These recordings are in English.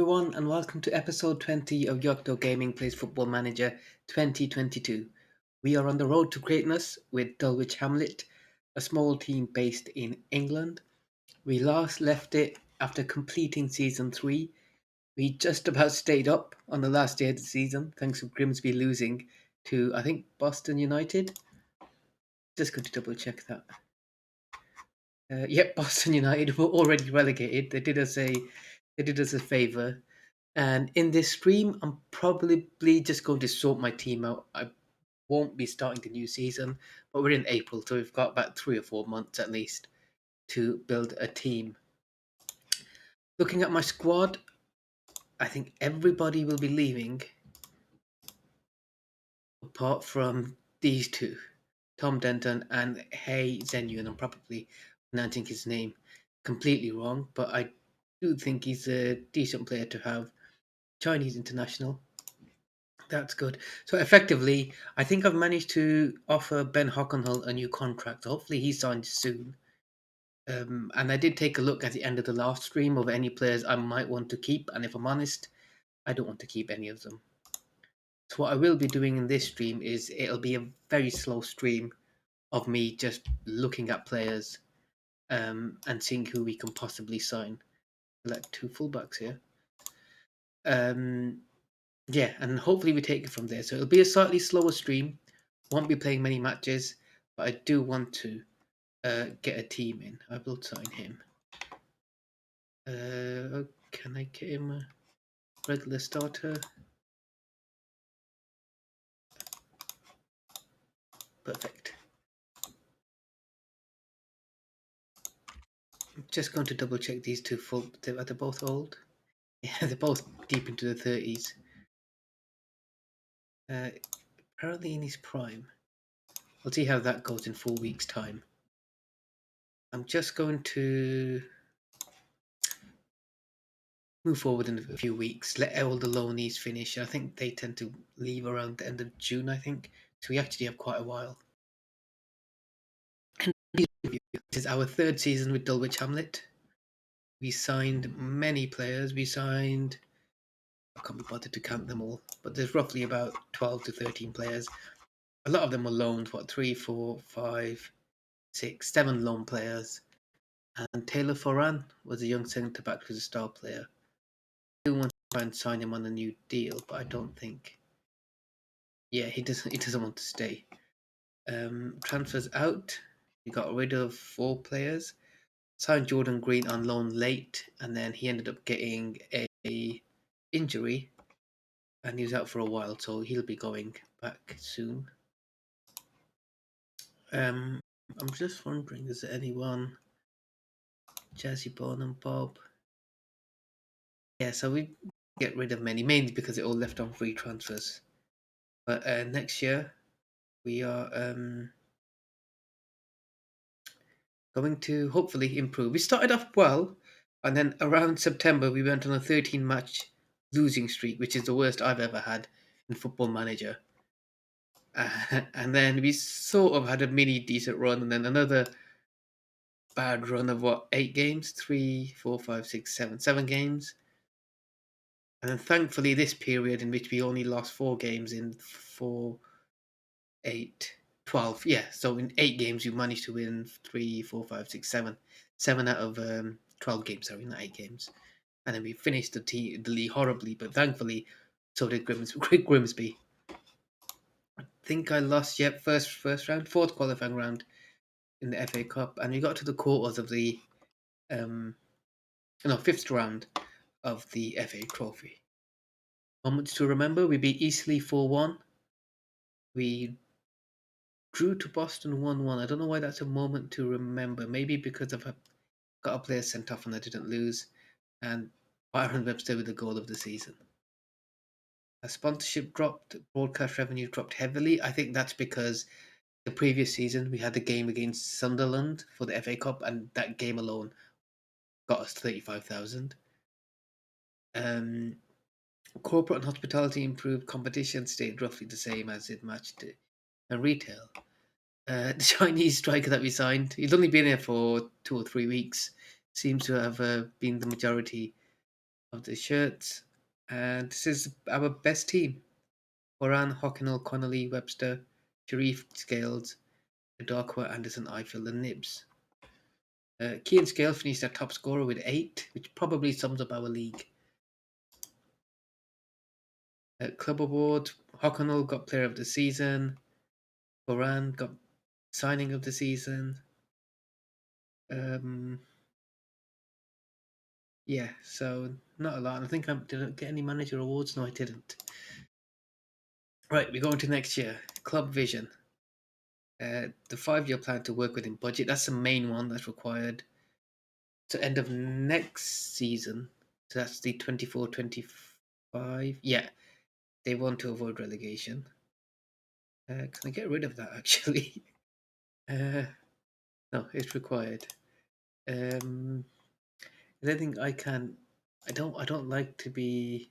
Everyone, and welcome to episode 20 of Yocto Gaming Plays Football Manager 2022. We are on the road to greatness with Dulwich Hamlet, a small team based in England. We last left it after completing season 3. We just about stayed up on the last day of the season, thanks to Grimsby losing to, I think, Boston United. Just going to double check that. Yep, Boston United were already relegated. They did us a favour. And in this stream, I'm probably just going to sort my team out. I won't be starting the new season, but we're in April, so we've got about 3 or 4 months at least to build a team. Looking at my squad, I think everybody will be leaving apart from these two, Tom Denton and Hey Zenu, and I'm probably pronouncing his name completely wrong, but I do think he's a decent player to have. Chinese international. That's good. So effectively, I think I've managed to offer Ben Hockenhull a new contract. Hopefully he signs soon. And I did take a look at the end of the last stream of any players I might want to keep, and if I'm honest, I don't want to keep any of them. So what I will be doing in this stream is it'll be a very slow stream of me just looking at players and seeing who we can possibly sign. Like two fullbacks here. Yeah, and hopefully we take it from there. So it'll be a slightly slower stream. Won't be playing many matches, but I do want to get a team in. I will sign him. Can I get him a regular starter? Perfect. I'm just going to double check these two full. Are they both old? Yeah, they're both deep into the 30s. Apparently in his prime. We'll see how that goes in 4 weeks' time. I'm just going to move forward in a few weeks, let all the loanees finish. I think they tend to leave around the end of June, I think. So we actually have quite a while. And this is our third season with Dulwich Hamlet. We signed many players. I can't be bothered to count them all, but there's roughly about 12 to 13 players. A lot of them were loaned, 3, 4, 5, 6, 7 loan players. And Taylor Foran was a young centre back who's a star player. I do want to try and sign him on a new deal, but I don't think. Yeah, he doesn't want to stay. Transfers out. We got rid of 4 players. Signed Jordan Green on loan late, and then he ended up getting a injury, and he was out for a while, so he'll be going back soon. I'm just wondering, is there anyone? Jazzy Bone and Bob. Yeah, so we get rid of many, mainly because it all left on free transfers. But next year we are going to hopefully improve. We started off well, and then around September we went on a 13-match losing streak, which is the worst I've ever had in Football Manager. And then we sort of had a mini decent run, and then another bad run of 8 games? 3, 4, 5, 6, 7, 7 games. And then thankfully this period in which we only lost 4 games in 4, 8, 12. Yeah, so in 8 games we managed to win 3, 4, 5, 6, 7. 7 out of 12 games, sorry, not 8 games. And then we finished the league horribly, but thankfully so did Grimsby. I think I lost first round, fourth qualifying round in the FA Cup, and we got to the quarters of the fifth round of the FA Trophy. Moments to remember: we beat Eastleigh 4-1. We drew to Boston 1-1. I don't know why that's a moment to remember. Maybe because I've got a player sent off and I didn't lose. And Byron Webster with the goal of the season. Sponsorship dropped, broadcast revenue dropped heavily. I think that's because the previous season we had the game against Sunderland for the FA Cup, and that game alone got us 35,000. Corporate and hospitality improved. Competition stayed roughly the same as it matched it. And retail. The Chinese striker that we signed, he's only been here for 2 or 3 weeks. Seems to have been the majority of the shirts. And this is our best team. Moran, Hockenall, Connolly, Webster, Sharif, Scales, Adakwa, Anderson, Eiffel, and Nibs. Kean Scales finished our top scorer with 8, which probably sums up our league. Club Award, Hockenall got Player of the Season. Moran got Signing of the Season. Um, yeah, so not a lot. I think did I get any manager awards? No, I didn't. Right, we go into next year. Club Vision. The 5-year plan to work within budget. That's the main one that's required. To end of next season. So that's the 24-25. Yeah, they want to avoid relegation. Can I get rid of that actually? uh, no, it's required. Um, I think I can. I don't like to be.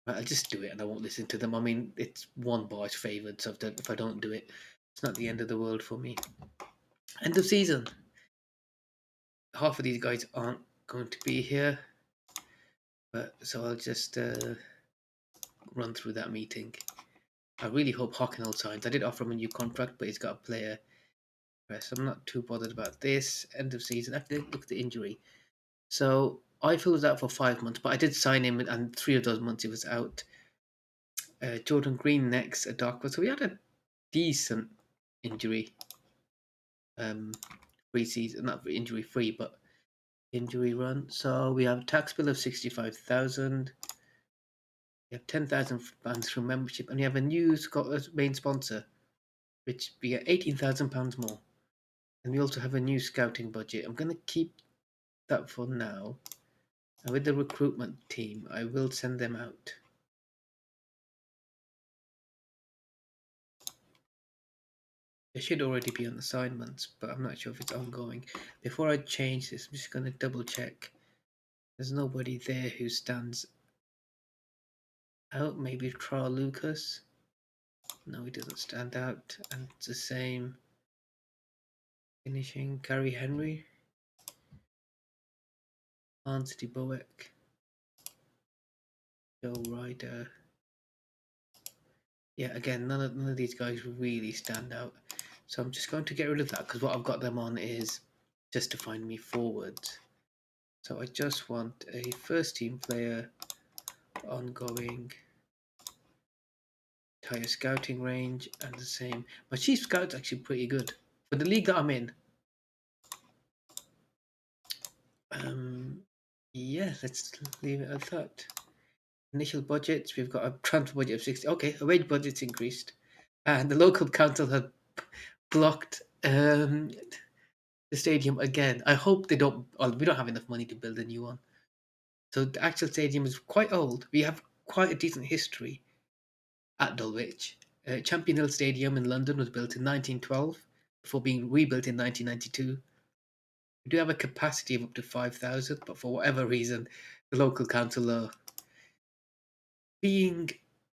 I'll just do it and I won't listen to them. I mean, it's one bar's favoured, so if I don't do it, it's not the end of the world for me. End of season. Half of these guys aren't going to be here, but so I'll just run through that meeting. I really hope Hockenall signs. I did offer him a new contract, but he's got a player press. I'm not too bothered about this. End of season. After look at the injury. So Eiffel was out for 5 months, but I did sign him, and 3 of those months he was out. Jordan Green next, a Dark. So we had a decent injury um, free season, not injury free, but injury run. So we have a tax bill of 65,000. We have 10,000 pounds from membership, and we have a new main sponsor, which we get 18,000 pounds more. And we also have a new scouting budget. I'm going to keep that for now. And with the recruitment team, I will send them out. They should already be on assignments, but I'm not sure if it's ongoing. Before I change this, I'm just going to double check. There's nobody there who stands out. Maybe Tra Lucas. No, he doesn't stand out. And it's the same. Finishing Gary Henry. Anthony Bowick. Joe Ryder. Yeah, again, none of these guys really stand out. So I'm just going to get rid of that because what I've got them on is just to find me forwards. So I just want a first team player, ongoing, entire scouting range, and the same. My chief scout's actually pretty good for the league that I'm in. Yeah, let's leave it at that. Initial budgets, we've got a transfer budget of 60. Okay, a wage budget's increased, and the local council have blocked the stadium again. I hope they don't. Well, we don't have enough money to build a new one. So the actual stadium is quite old. We have quite a decent history at Dulwich. Champion Hill Stadium in London was built in 1912 before being rebuilt in 1992. We do have a capacity of up to 5,000, but for whatever reason, the local council are being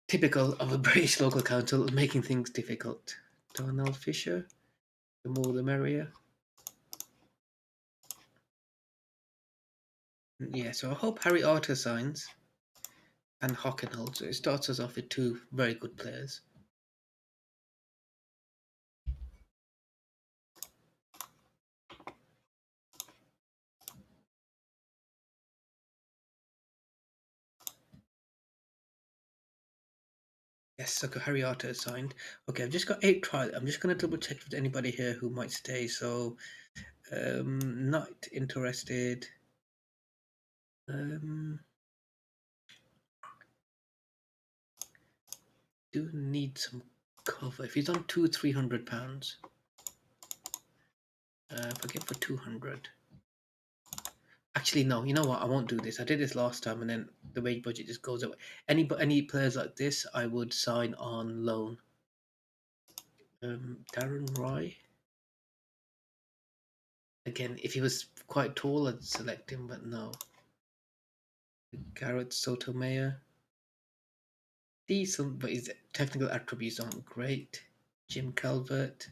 typical of a British local council, making things difficult. Donald Fisher, the more the merrier. Yeah, so I hope Harry Arter signs and Hockenhold. So it starts us off with two very good players. Yes, so Harry Arter is signed. Okay, I've just got 8 trials. I'm just going to double check if there's anybody here who might stay. So, not interested. Um, do need some cover. If he's on £300, if I get for 200. Actually, no. You know what? I won't do this. I did this last time, and then the wage budget just goes away. Any players like this, I would sign on loan. Darren Roy. Again, if he was quite tall, I'd select him, but no. Garrett Sotomayor. Decent, but his technical attributes aren't great. Jim Calvert.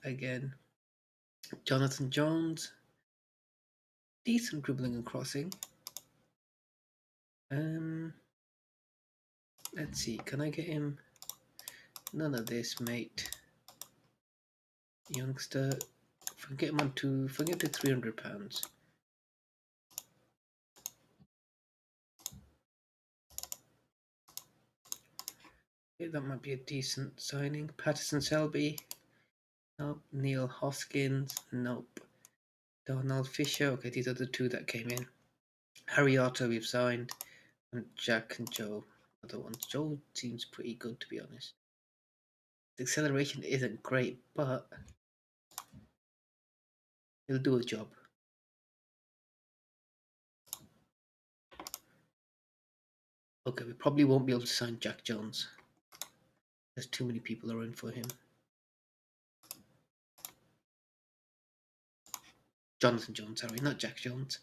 again. Jonathan Jones, decent dribbling and crossing. Um, let's see, can I get him? None of this, mate. Youngster, if I can get him on to, if I can get to £300. Okay, that might be a decent signing. Patterson Selby, nope. Neil Hoskins, nope. Donald Fisher, okay, these are the two that came in. Harry Otto we've signed, and Jack and Joe, other ones. Joe seems pretty good, to be honest. The acceleration isn't great, but he'll do a job. Okay, we probably won't be able to sign Jack Jones. There's too many people are in for him. Jonathan Jones, sorry, not Jack Jones.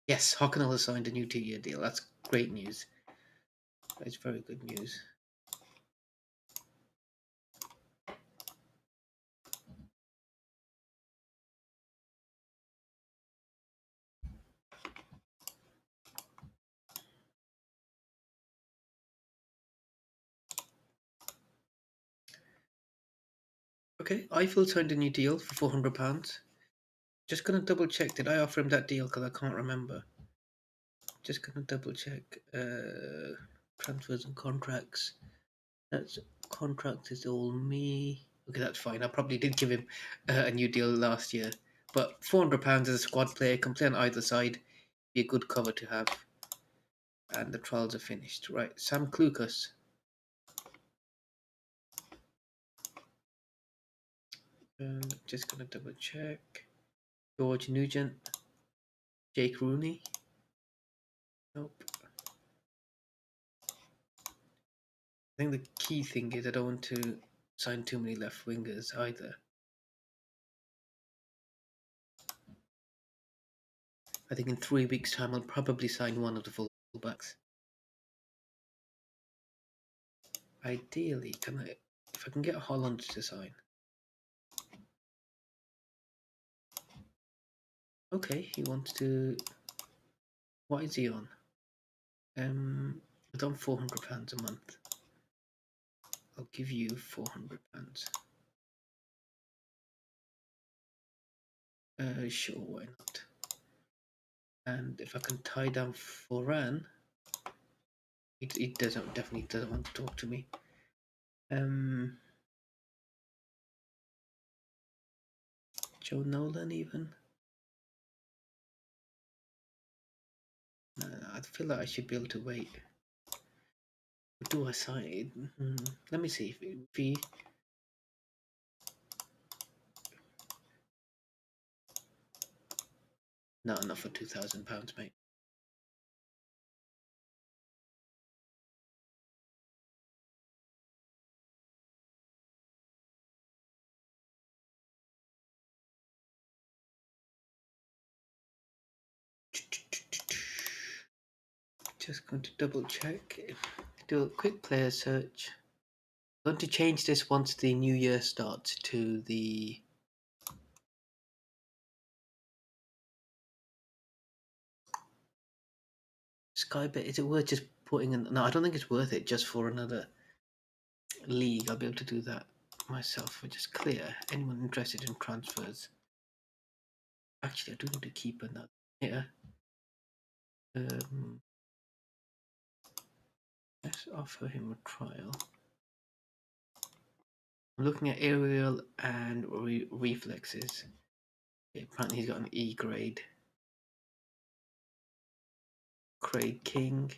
Yes, Hockenall has signed a new 2-year deal. That's great news. That's very good news. Okay, Eiffel signed a new deal for £400. Just gonna double check. Did I offer him that deal? Because I can't remember. Just gonna double check. Transfers and contracts. That's contract is all me. Okay, that's fine. I probably did give him a new deal last year, but £400 as a squad player, can play on either side. Be a good cover to have. And the trials are finished. Right, Sam Klukas. Just gonna double check. George Nugent. Jake Rooney. Nope. I think the key thing is I don't want to sign too many left wingers either. I think in 3 weeks' time I'll probably sign one of the fullbacks. Ideally, if I can get Holland to sign. Okay, he wants to. What is he on? It's on £400 a month. I'll give you £400. Sure, why not? And if I can tie down Foran, he definitely doesn't want to talk to me. Joe Nolan even. I feel like I should be able to wait. Do I sign it? Let me see if he. No, not for £2,000, mate. Just going to double check. Do a quick player search. I'm going to change this once the new year starts to the Skybet. Is it worth just putting in? No, I don't think it's worth it just for another league. I'll be able to do that myself. Which is clear. Anyone interested in transfers? Actually, I do need to keep another. Yeah. Let's offer him a trial. I'm looking at aerial and reflexes. Okay, apparently he's got an E grade. Craig King.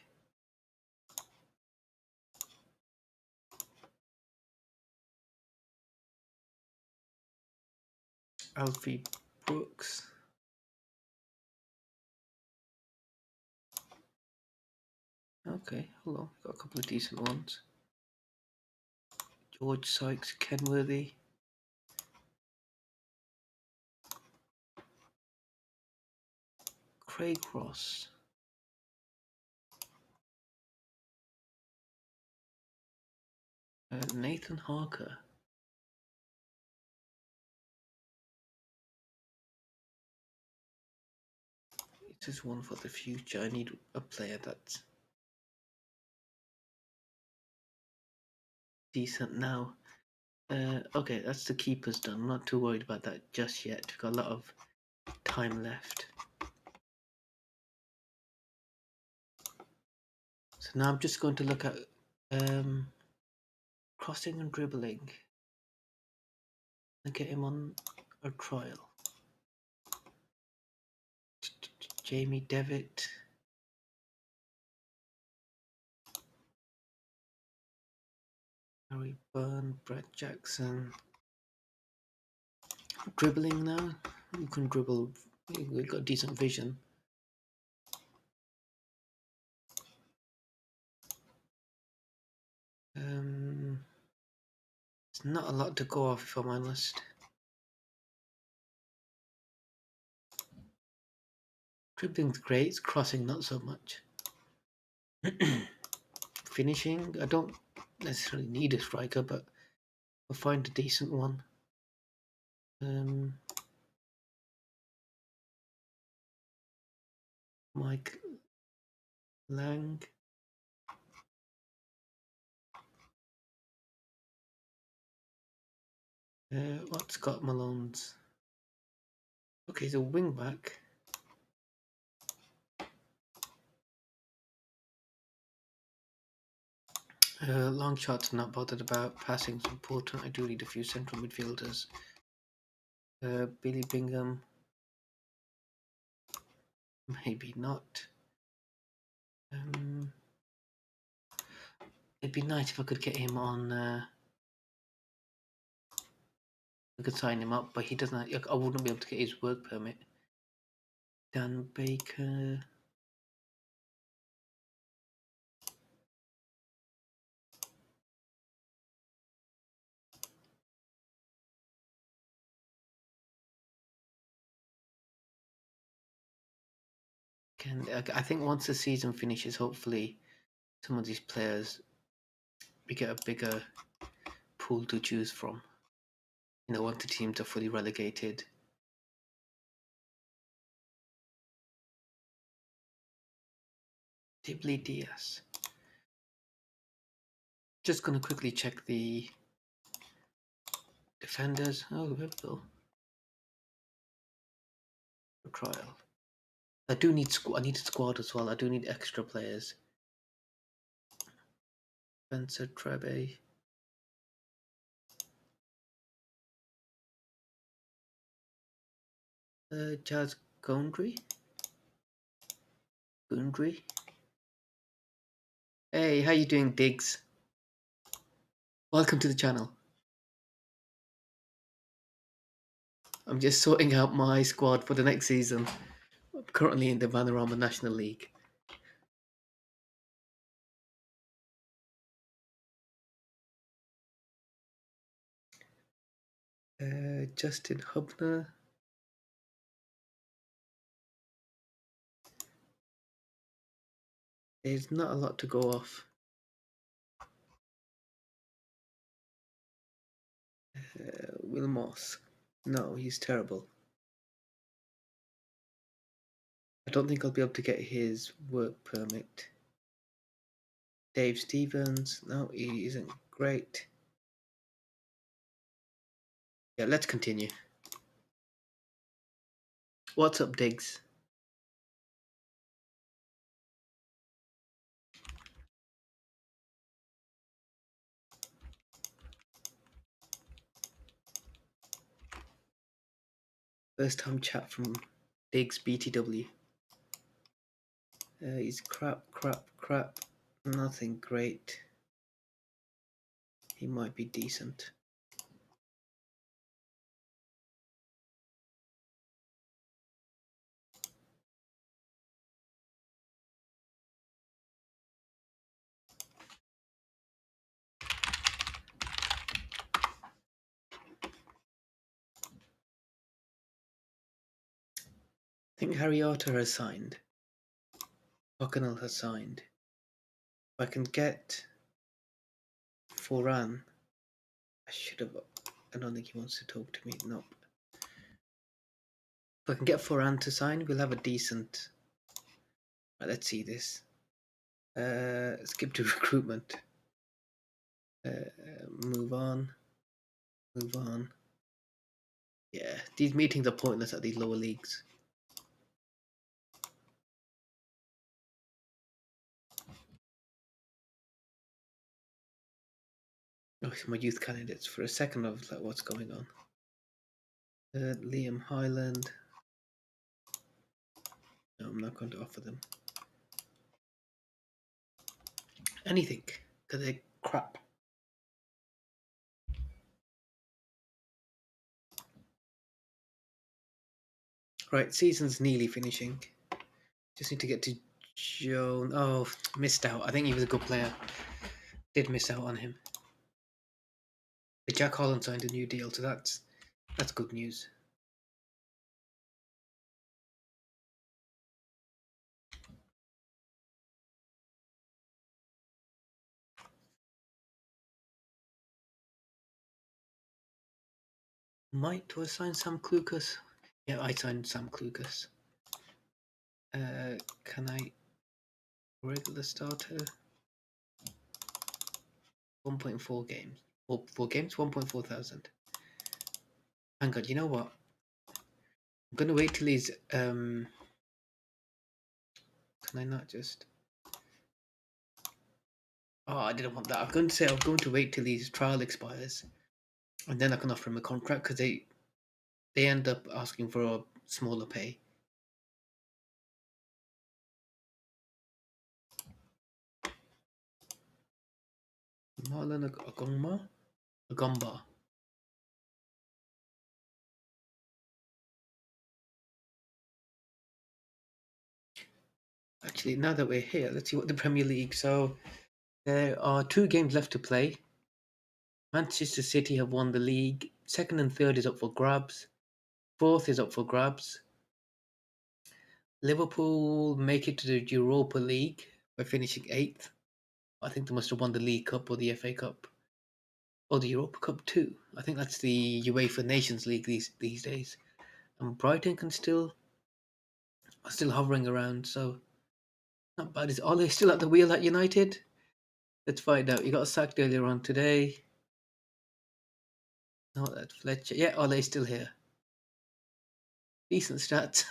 Alfie Brooks. Okay, hold on. Got a couple of decent ones. George Sykes, Kenworthy. Craig Ross. Nathan Harker. It is one for the future. I need a player that's decent now. Okay, that's the keepers done. I'm not too worried about that just yet. We've got a lot of time left. So now I'm just going to look at crossing and dribbling and get him on a trial. Jamie Devitt. Harry Byrne, Brett Jackson. Dribbling now. You can dribble. We've got decent vision. It's not a lot to go off if I'm honest. Dribbling's great, it's crossing not so much. Finishing, I don't necessarily need a striker, but I'll find a decent one. Mike Lang. What's Scott Malone's? Okay, he's a wing back. Long shots, I'm not bothered about. Passing's important. I do need a few central midfielders. Billy Bingham. Maybe not. It'd be nice if I could get him on. I could sign him up, but he doesn't. I wouldn't be able to get his work permit. Dan Baker. I think once the season finishes, hopefully some of these players, we get a bigger pool to choose from. You know, once the teams are fully relegated. Dibley Diaz. Just going to quickly check the defenders. Oh, Liverpool. Trial. I do need I need a squad as well. I do need extra players. Spencer Trebe. Jazz Gondry. Hey, how you doing, Diggs? Welcome to the channel. I'm just sorting out my squad for the next season. I'm currently in the Vanarama National League. Justin Hubner. There's not a lot to go off. Will Moss. No, he's terrible. I don't think I'll be able to get his work permit. Dave Stevens. No, he isn't great. Yeah, let's continue. What's up, Diggs? First time chat from Diggs BTW. He's crap. Nothing great. He might be decent. I think Harry Arter has signed. Buckingham has signed. If I can get Foran. I should have. I don't think he wants to talk to me. Nope. If I can get Foran to sign, we'll have a decent. Right, let's see this. Skip to recruitment. Move on. Move on. Yeah, these meetings are pointless at these lower leagues. Oh, my youth candidates. For a second, I was like, what's going on? Liam Highland. No, I'm not going to offer them anything because they're crap. Right, season's nearly finishing. Just need to get to Joan. Oh, missed out. I think he was a good player. Did miss out on him. But Jack Holland signed a new deal, so that's good news. Might was signed Sam Clucas. Yeah, I signed Sam Clucas. Can I regular starter? 1.4 games. 4 games, 1.4 thousand. Hang on, you know what? I'm gonna wait till he's can I not just Oh, I didn't want that. I'm going to say I'm going to wait till his trial expires and then I can offer him a contract because they end up asking for a smaller pay. Marlon Agomba. Actually, now that we're here, let's see what the Premier League. So there are 2 games left to play. Manchester City have won the league. Second and third is up for grabs. Fourth is up for grabs. Liverpool make it to the Europa League by finishing eighth. I think they must have won the League Cup or the FA Cup. Or the Europa Cup too. I think that's the UEFA Nations League these days. And Brighton are still hovering around, so not bad. Is Ole still at the wheel at United? Let's find out. He got sacked earlier on today. No, that Fletcher. Yeah, Ole's still here. Decent stats.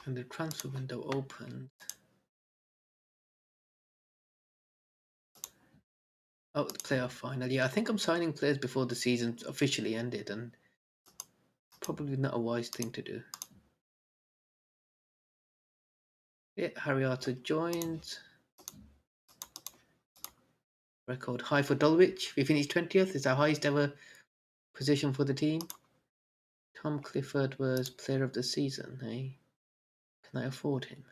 And the transfer window opened. Oh, the playoff final. Yeah, I think I'm signing players before the season officially ended, and probably not a wise thing to do. Yeah, Harry Arter joins. Record high for Dulwich. We finished 20th. It's our highest ever position for the team. Tom Clifford was player of the season. Hey, can I afford him?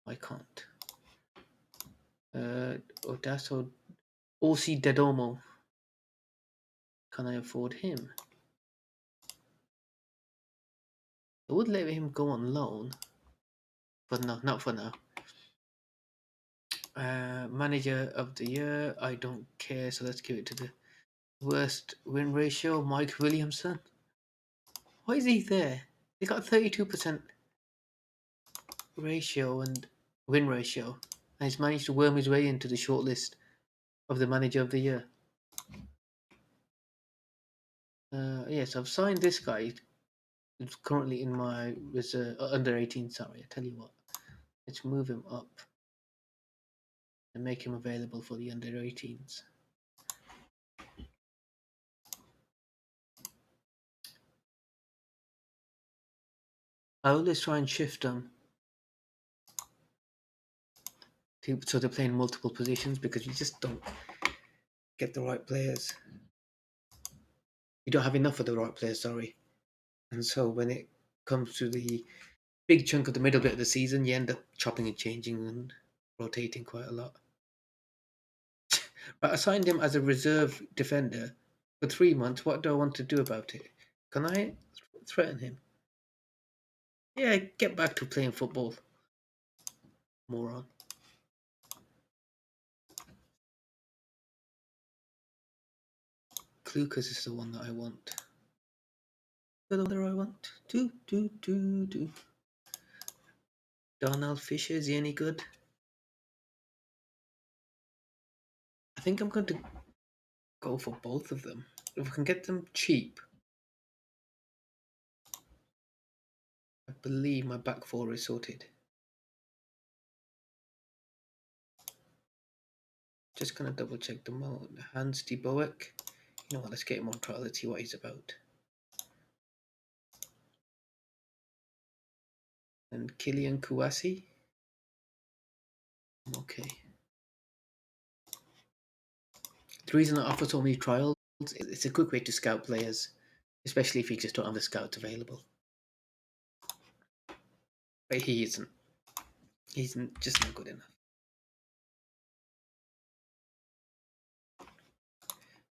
I can't. Odasso Orsi Dedomo. Can I afford him? I would let him go on loan, but no, not for now. Manager of the year, I don't care, so let's give it to the worst win ratio, Mike Williamson. Why is he there? He got 32% ratio and win ratio, and he's managed to worm his way into the shortlist of the manager of the year. Yes, I've signed this guy. He's currently in my under 18. Sorry, I tell you what. Let's move him up and make him available for the under 18s. I always try and shift them so they're playing multiple positions because you just don't get the right players. You don't have enough of the right players, sorry. And so when it comes to the big chunk of the middle bit of the season, you end up chopping and changing and rotating quite a lot. But I signed him as a reserve defender for 3 months. What do I want to do about it? Can I threaten him? Yeah, get back to playing football, moron. Clucas is the one that I want. The one that I want. Do. Darnell Fisher, is he any good? I think I'm going to go for both of them. If we can get them cheap, I believe my back four is sorted. Just gonna double check the mode. Hans de Boeck. You know what, let's get him on trial. Let's see what he's about. And Kylian Kouassi. Okay. The reason I offer so many trials is it's a quick way to scout players, especially if you just don't have the scouts available. But he isn't. He's just not good enough.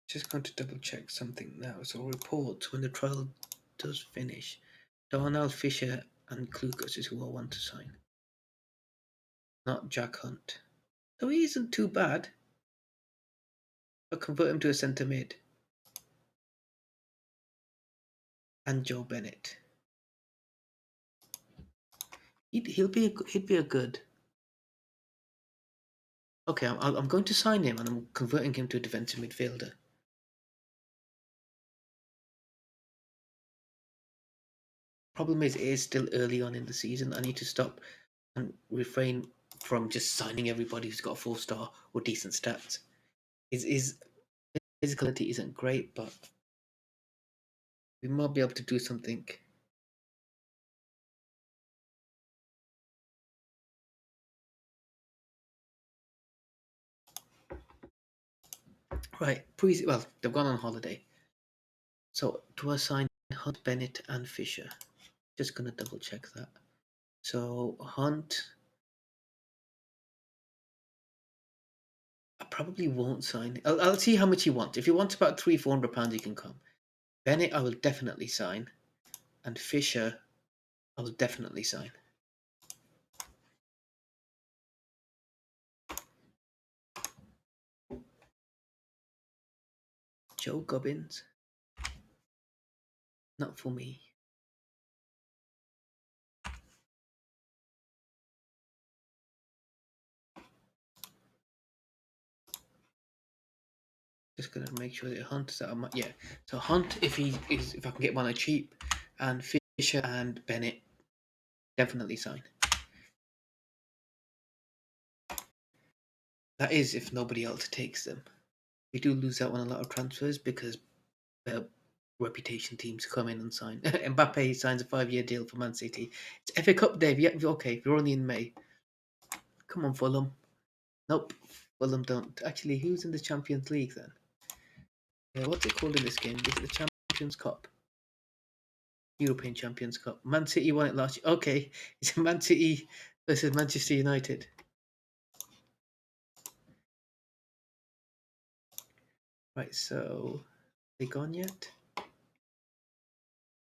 Just going to double check something now. So reports when the trial does finish. Darnell Fisher and Klukas is who I want to sign. Not Jack Hunt. So he isn't too bad. I'll convert him to a centre mid. And Joe Bennett. He'd be a good. Okay, I'm going to sign him and I'm converting him to a defensive midfielder. Problem is, it is still early on in the season. I need to stop and refrain from just signing everybody who's got a 4-star or decent stats. His physicality isn't great, but we might be able to do something. Right, well, they've gone on holiday. So do I sign Hunt, Bennett, and Fisher? Just gonna double check that. So Hunt, I probably won't sign. I'll see how much he wants. If he wants about £300-400, he can come. Bennett, I will definitely sign, and Fisher, I will definitely sign. Joe Gubbins, not for me. Just gonna make sure that Hunt is that yeah. So Hunt, if I can get one cheap, and Fisher and Bennett, definitely sign. That is if nobody else takes them. We do lose out on a lot of transfers because reputation teams come in and sign. Mbappe signs a 5-year deal for Man City. It's FA Cup day. Yeah, okay, we're only in May. Come on, Fulham. Nope, Fulham don't. Actually, who's in the Champions League then? What's it called in this game? Is it the Champions Cup? European Champions Cup. Man City won it last year. Okay, it's Man City versus Manchester United. Right, so they gone yet?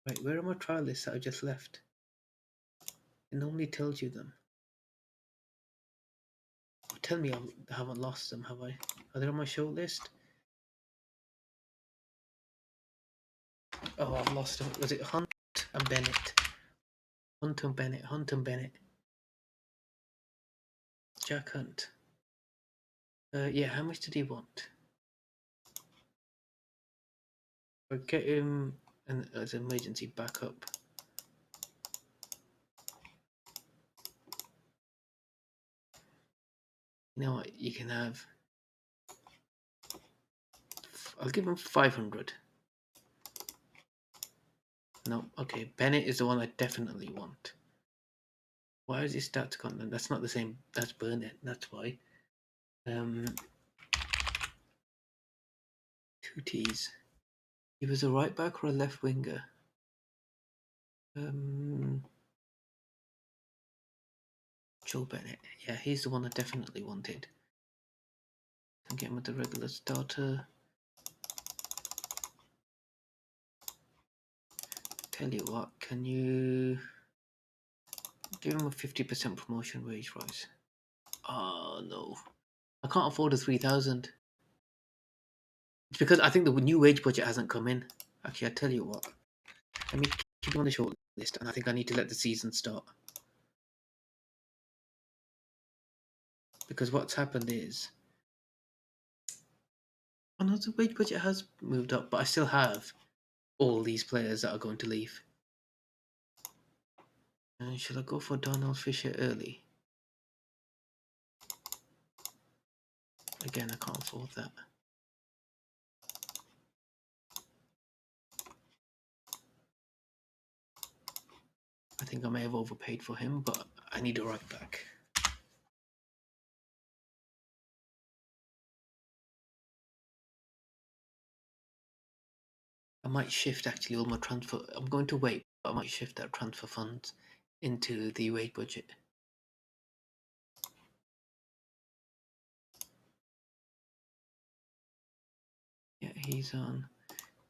Right, where are my trial lists that I just left? It normally tells you them. Oh, tell me I haven't lost them, have I? Are they on my short list? Oh, I've lost them. Was it Hunt and Bennett? Hunt and Bennett. Hunt and Bennett. Jack Hunt. Yeah, how much did he want? I'll get him as an emergency backup. You know what? You can have. I'll give him 500. No, okay. Bennett is the one I definitely want. Why is his stats gone? That's not the same. That's Burnett. That's why. 2 T's. He was a right back or a left winger? Joe Bennett. Yeah, he's the one I definitely wanted. And get him with the regular starter. Tell you what, can you give him a 50% promotion wage rise? Oh no, I can't afford a 3,000. It's because I think the new wage budget hasn't come in. Actually, I tell you what, let me keep him on the short list, and I think I need to let the season start. Because what's happened is, oh no, the wage budget has moved up, but I still have all these players that are going to leave. Should I go for Donald Fisher early? Again, I can't afford that. I think I may have overpaid for him, but I need a right back. I might shift actually all my transfer. I'm going to wait, but I might shift that transfer funds into the wage budget. Yeah, he's on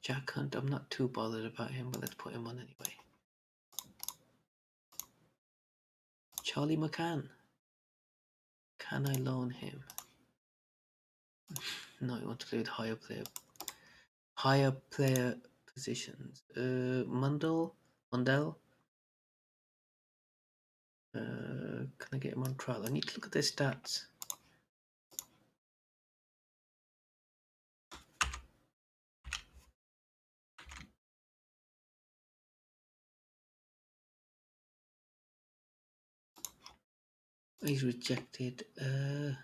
Jack Hunt. I'm not too bothered about him, but let's put him on anyway. Charlie McCann. Can I loan him? No, he wants to play with higher player positions. Mundell. Can I get him on trial? I need to look at their stats. He's rejected. Can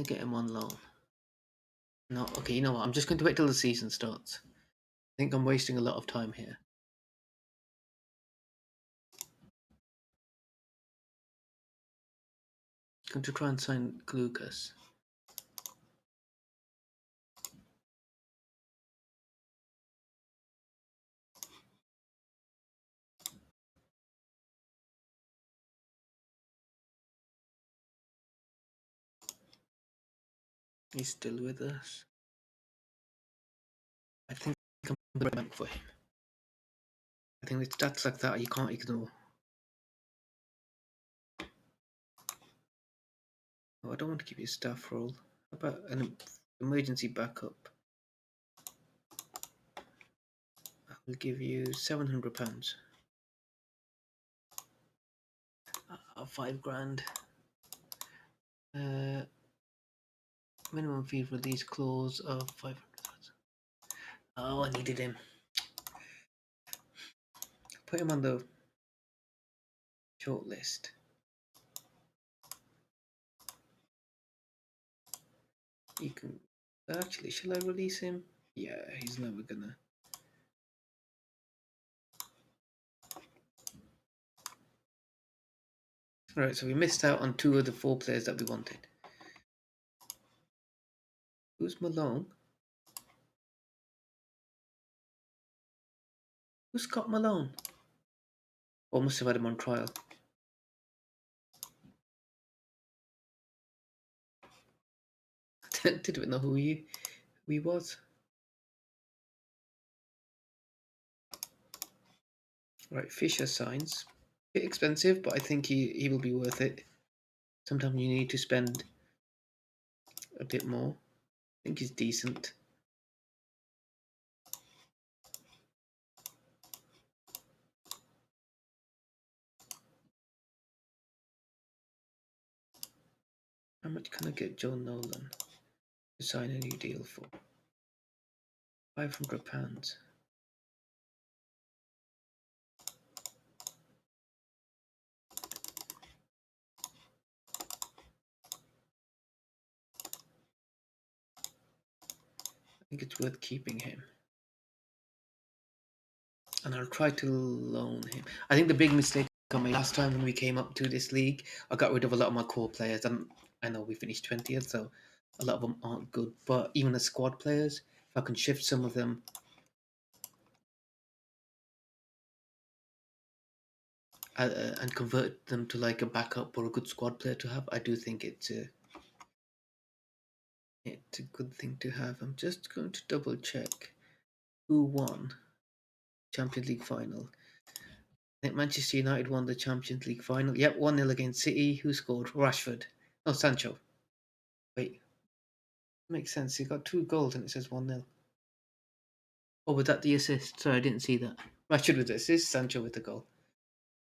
I get him on loan? No. Okay, you know what? I'm just going to wait till the season starts. I think I'm wasting a lot of time here. I'm going to try and sign Lucas. He's still with us. I think I'm going to bank for him. I think with stats like that you can't ignore. Oh, I don't want to give you a staff role. How about an emergency backup? I will give you £700. 5 grand. Minimum fee release clause of 500,000. Oh, I needed him. Put him on the short list. You can actually. Shall I release him? Yeah, he's never gonna. Alright, so we missed out on 2 of the 4 players that we wanted. Who's Malone? Who's Scott Malone? Or must have had him on trial. Didn't even know who he was. Right, Fisher signs. Bit expensive, but I think he will be worth it. Sometimes you need to spend a bit more. I think he's decent. How much can I get Joe Nolan to sign a new deal for? £500. I think it's worth keeping him. And I'll try to loan him. I think the big mistake I made last time when we came up to this league, I got rid of a lot of my core players. And I know we finished 20th, so a lot of them aren't good. But even the squad players, If I can shift some of them and convert them to like a backup or a good squad player to have, I do think it's a good thing to have. I'm just going to double check who won Champions League final. I think Manchester United won the Champions League final. Yep, 1-0 against City. Who scored? Rashford. No, Sancho. Wait, makes sense. He got 2 goals and it says 1-0. Oh, was that the assist? Sorry, I didn't see that. Rashford with the assist, Sancho with the goal.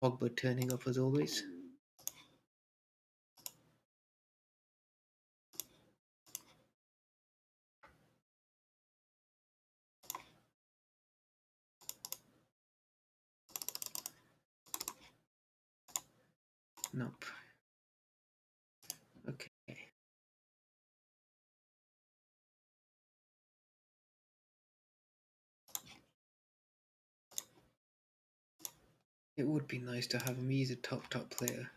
Pogba turning up as always. Nope. Okay. It would be nice to have him. He's a top player.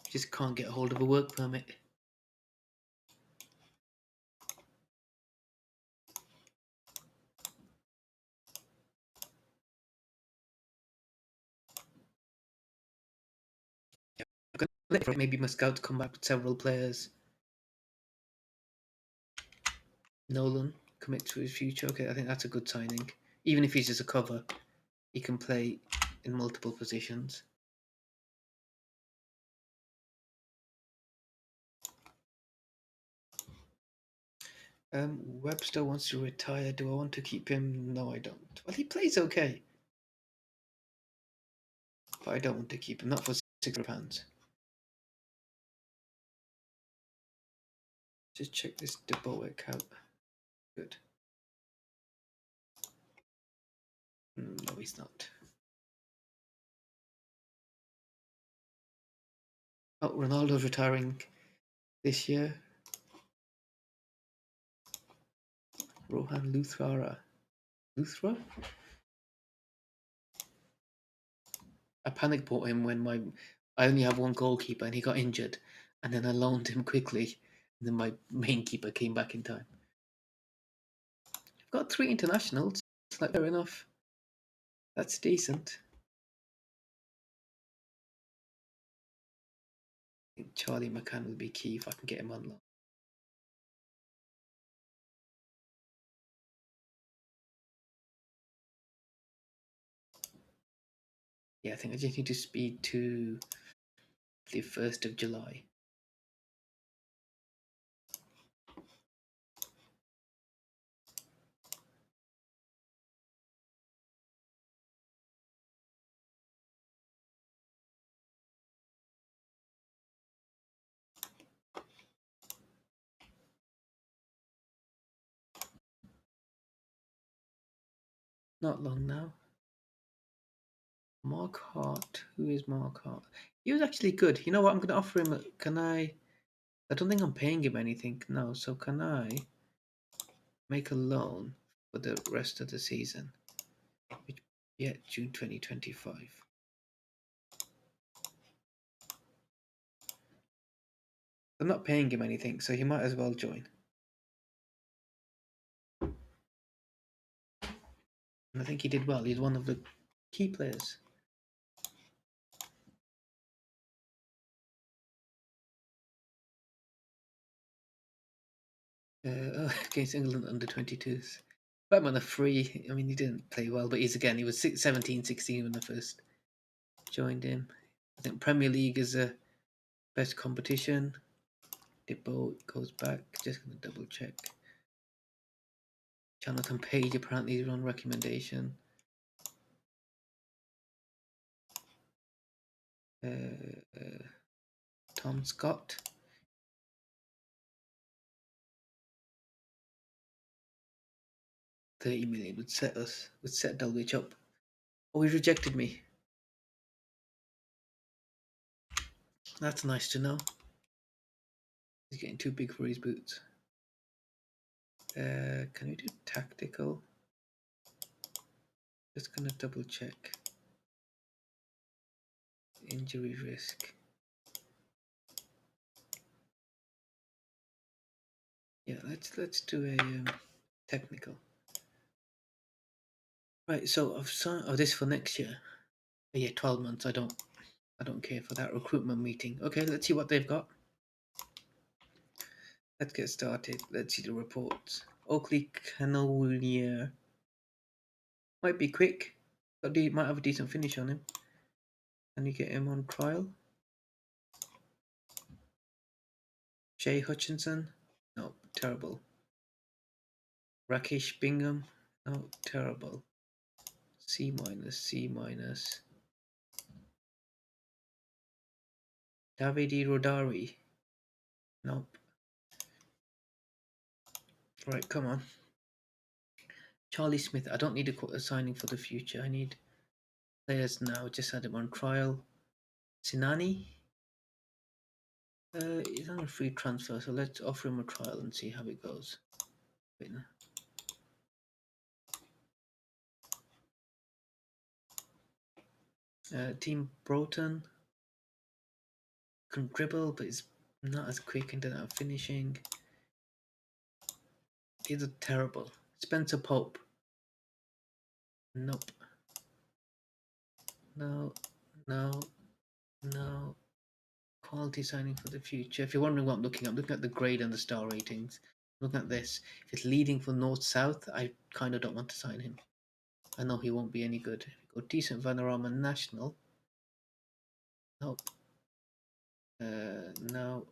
Just can't get hold of a work permit. Maybe my scouts come back with several players. Nolan commit to his future. Okay, I think that's a good signing. Even if he's just a cover, he can play in multiple positions. Webster wants to retire. Do I want to keep him? No, I don't. Well, he plays okay, but I don't want to keep him. Not for £600. Just check this Debowick out. Good. No, he's not. Oh, Ronaldo's retiring this year. Rohan Luthra. I panic bought him when I only have one goalkeeper and he got injured, and then I loaned him quickly, and then my main keeper came back in time. I've got 3 internationals. It's like fair enough. That's decent. I think Charlie McCann will be key if I can get him on loan. Yeah, I think I just need to speed to the 1st of July. Not long now. Mark Hart. Who is Mark Hart? He was actually good. You know what? I'm going to offer him. Can I? I don't think I'm paying him anything. No. So can I make a loan for the rest of the season? Yeah, June 2025. I'm not paying him anything, so he might as well join. And I think he did well. He's one of the key players. Against England under 22s. But I'm on a free. I mean, he didn't play well, but he was 17, 16 when I first joined him. I think Premier League is the best competition. Debo goes back. Just going to double check. Jonathan Page apparently is on recommendation. Tom Scott. $30 million would set Dulwich up. Oh, he rejected me. That's nice to know. He's getting too big for his boots. Can we do tactical? Just gonna double check. Injury risk. Yeah, let's do a technical. Right, so I've signed. Oh, this for next year. Oh, yeah, 12 months. I don't care for that recruitment meeting. Okay, let's see what they've got. Let's get started. Let's see the reports. Oakley Canolier might be quick. Might have a decent finish on him. Can you get him on trial? Jay Hutchinson? No, terrible. Rakesh Bingham? No, terrible. C minus, C minus. Davide Rodari? Nope. Right, come on. Charlie Smith. I don't need a signing for the future. I need players now. Just had him on trial. Sinani? He's on a free transfer, so let's offer him a trial and see how it goes. Team Broughton can dribble, but he's not as quick into that finishing. These are terrible. Spencer Pope. Nope. No, no, no. Quality signing for the future. If you're wondering what I'm looking at the grade and the star ratings. Look at this. If it's leading for North South, I kind of don't want to sign him. I know he won't be any good. If you go decent Vanarama National. Nope. No.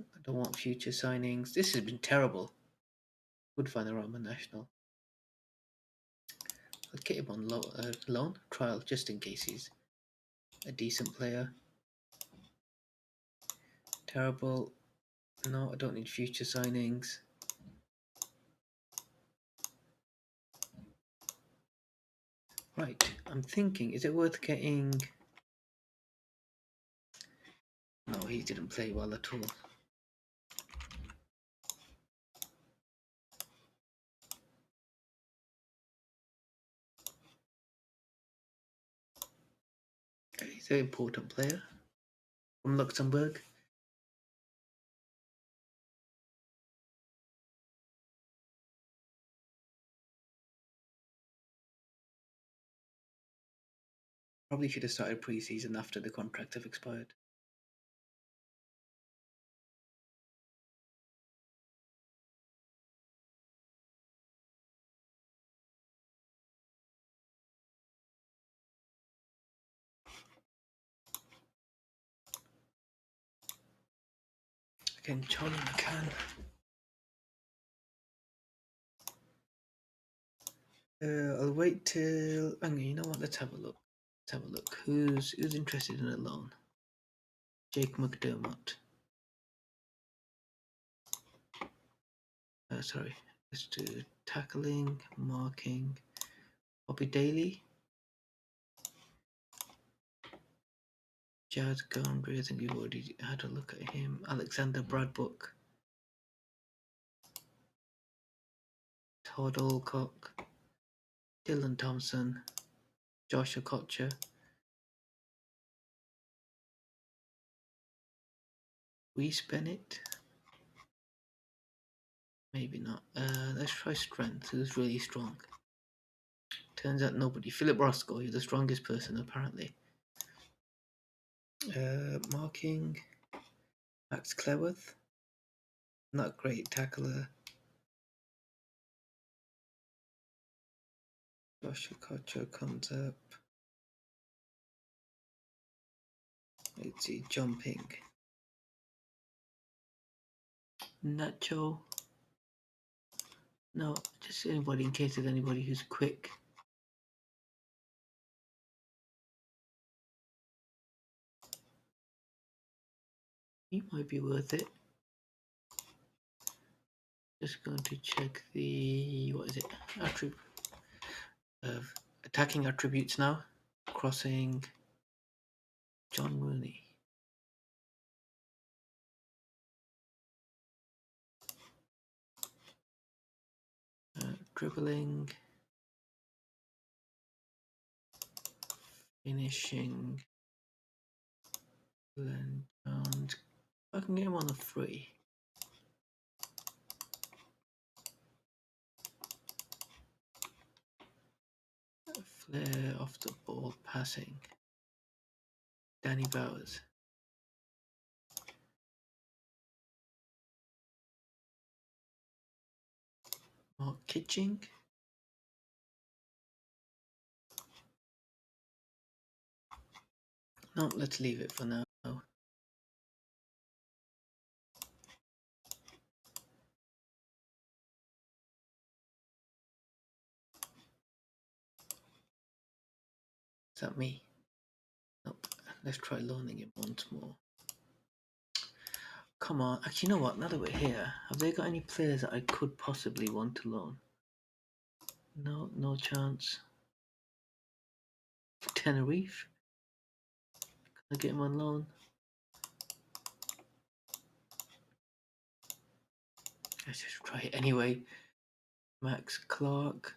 I don't want future signings. This has been terrible. Good Vanarama National. I'll get him on loan trial just in case he's a decent player. Terrible. No, I don't need future signings. Right, I'm thinking, is it worth getting... No, he didn't play well at all. He's an important player from Luxembourg. Probably should have started pre-season after the contracts have expired. Again, Charlie McCann. I'll wait till... Hang on, you know what? Let's have a look. Let's have a look. Who's interested in a loan? Jake McDermott. Sorry. Let's do tackling, marking. Bobby Daly. Jazz Gundry. I think we've already had a look at him. Alexander Bradbook. Todd Alcock. Dylan Thompson. Josh Okocha. Reese Bennett. Maybe not. Let's try strength. Who's really strong? Turns out nobody. Philip Roscoe. You're the strongest person apparently. Marking. Max Cleworth. Not great tackler. Josh Okocha comes up. Let's see. Jumping. Nacho. No, just anybody in case there's anybody who's quick. He might be worth it. Just going to check the attacking attributes now. Crossing. John Rooney. Dribbling. Finishing. And I can get him on a free. Player off the ball passing. Danny Bowers. Mark Kitching. No, let's leave it for now. Is that me? Nope. Let's try loaning him once more. Come on. Actually, you know what? Now that we're here, have they got any players that I could possibly want to loan? No, no chance. Tenerife? Can I get him on loan? Let's just try it anyway. Max Clark.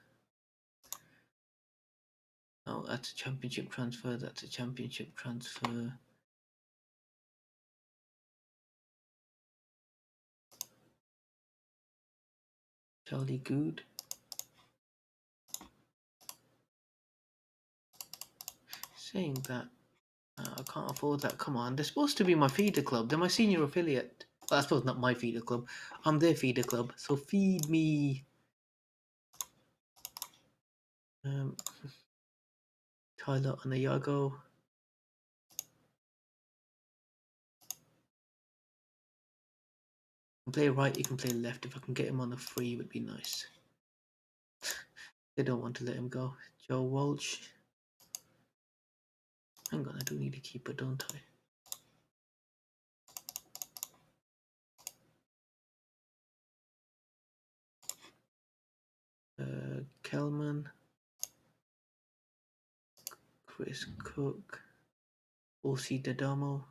Oh, that's a championship transfer. That's a championship transfer. Charlie Good. Saying that, I can't afford that. Come on, they're supposed to be my feeder club. They're my senior affiliate. Well, I suppose not my feeder club. I'm their feeder club. So feed me. Tyler Anayago. You can play right, you can play left. If I can get him on a free, it would be nice. They don't want to let him go. Joe Walsh. Hang on, I do need a keeper, don't I? Kelman. Chris Cook. O.C. Dadamo.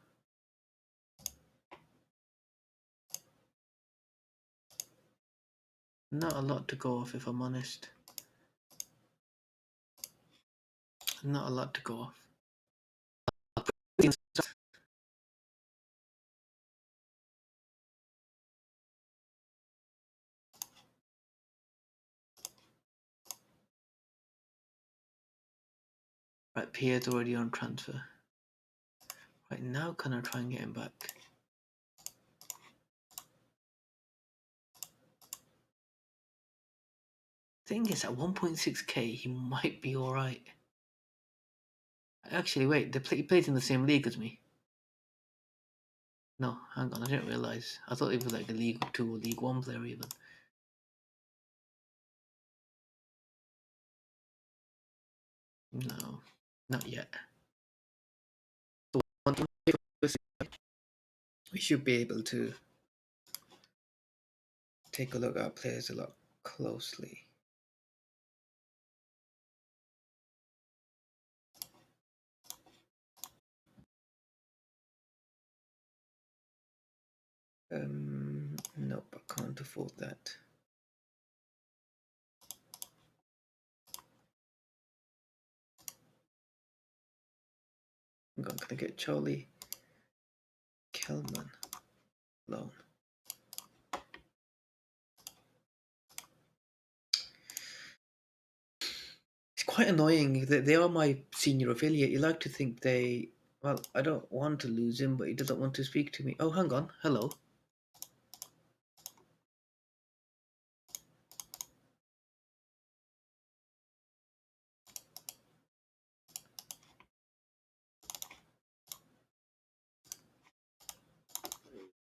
Not a lot to go off, if I'm honest. Not a lot to go off. Right, Pierre's already on transfer. Right, now can I try and get him back? Thing is, at 1.6k, he might be alright. Actually, wait, he plays in the same league as me. No, hang on, I didn't realise. I thought he was like a League 2 or League 1 player even. No, not yet. We should be able to take a look at our players a lot closely. Nope, I can't afford that. I'm gonna get Charlie Kelman loan. It's quite annoying that they are my senior affiliate. You like to think they. Well, I don't want to lose him, but he doesn't want to speak to me. Oh, hang on. Hello.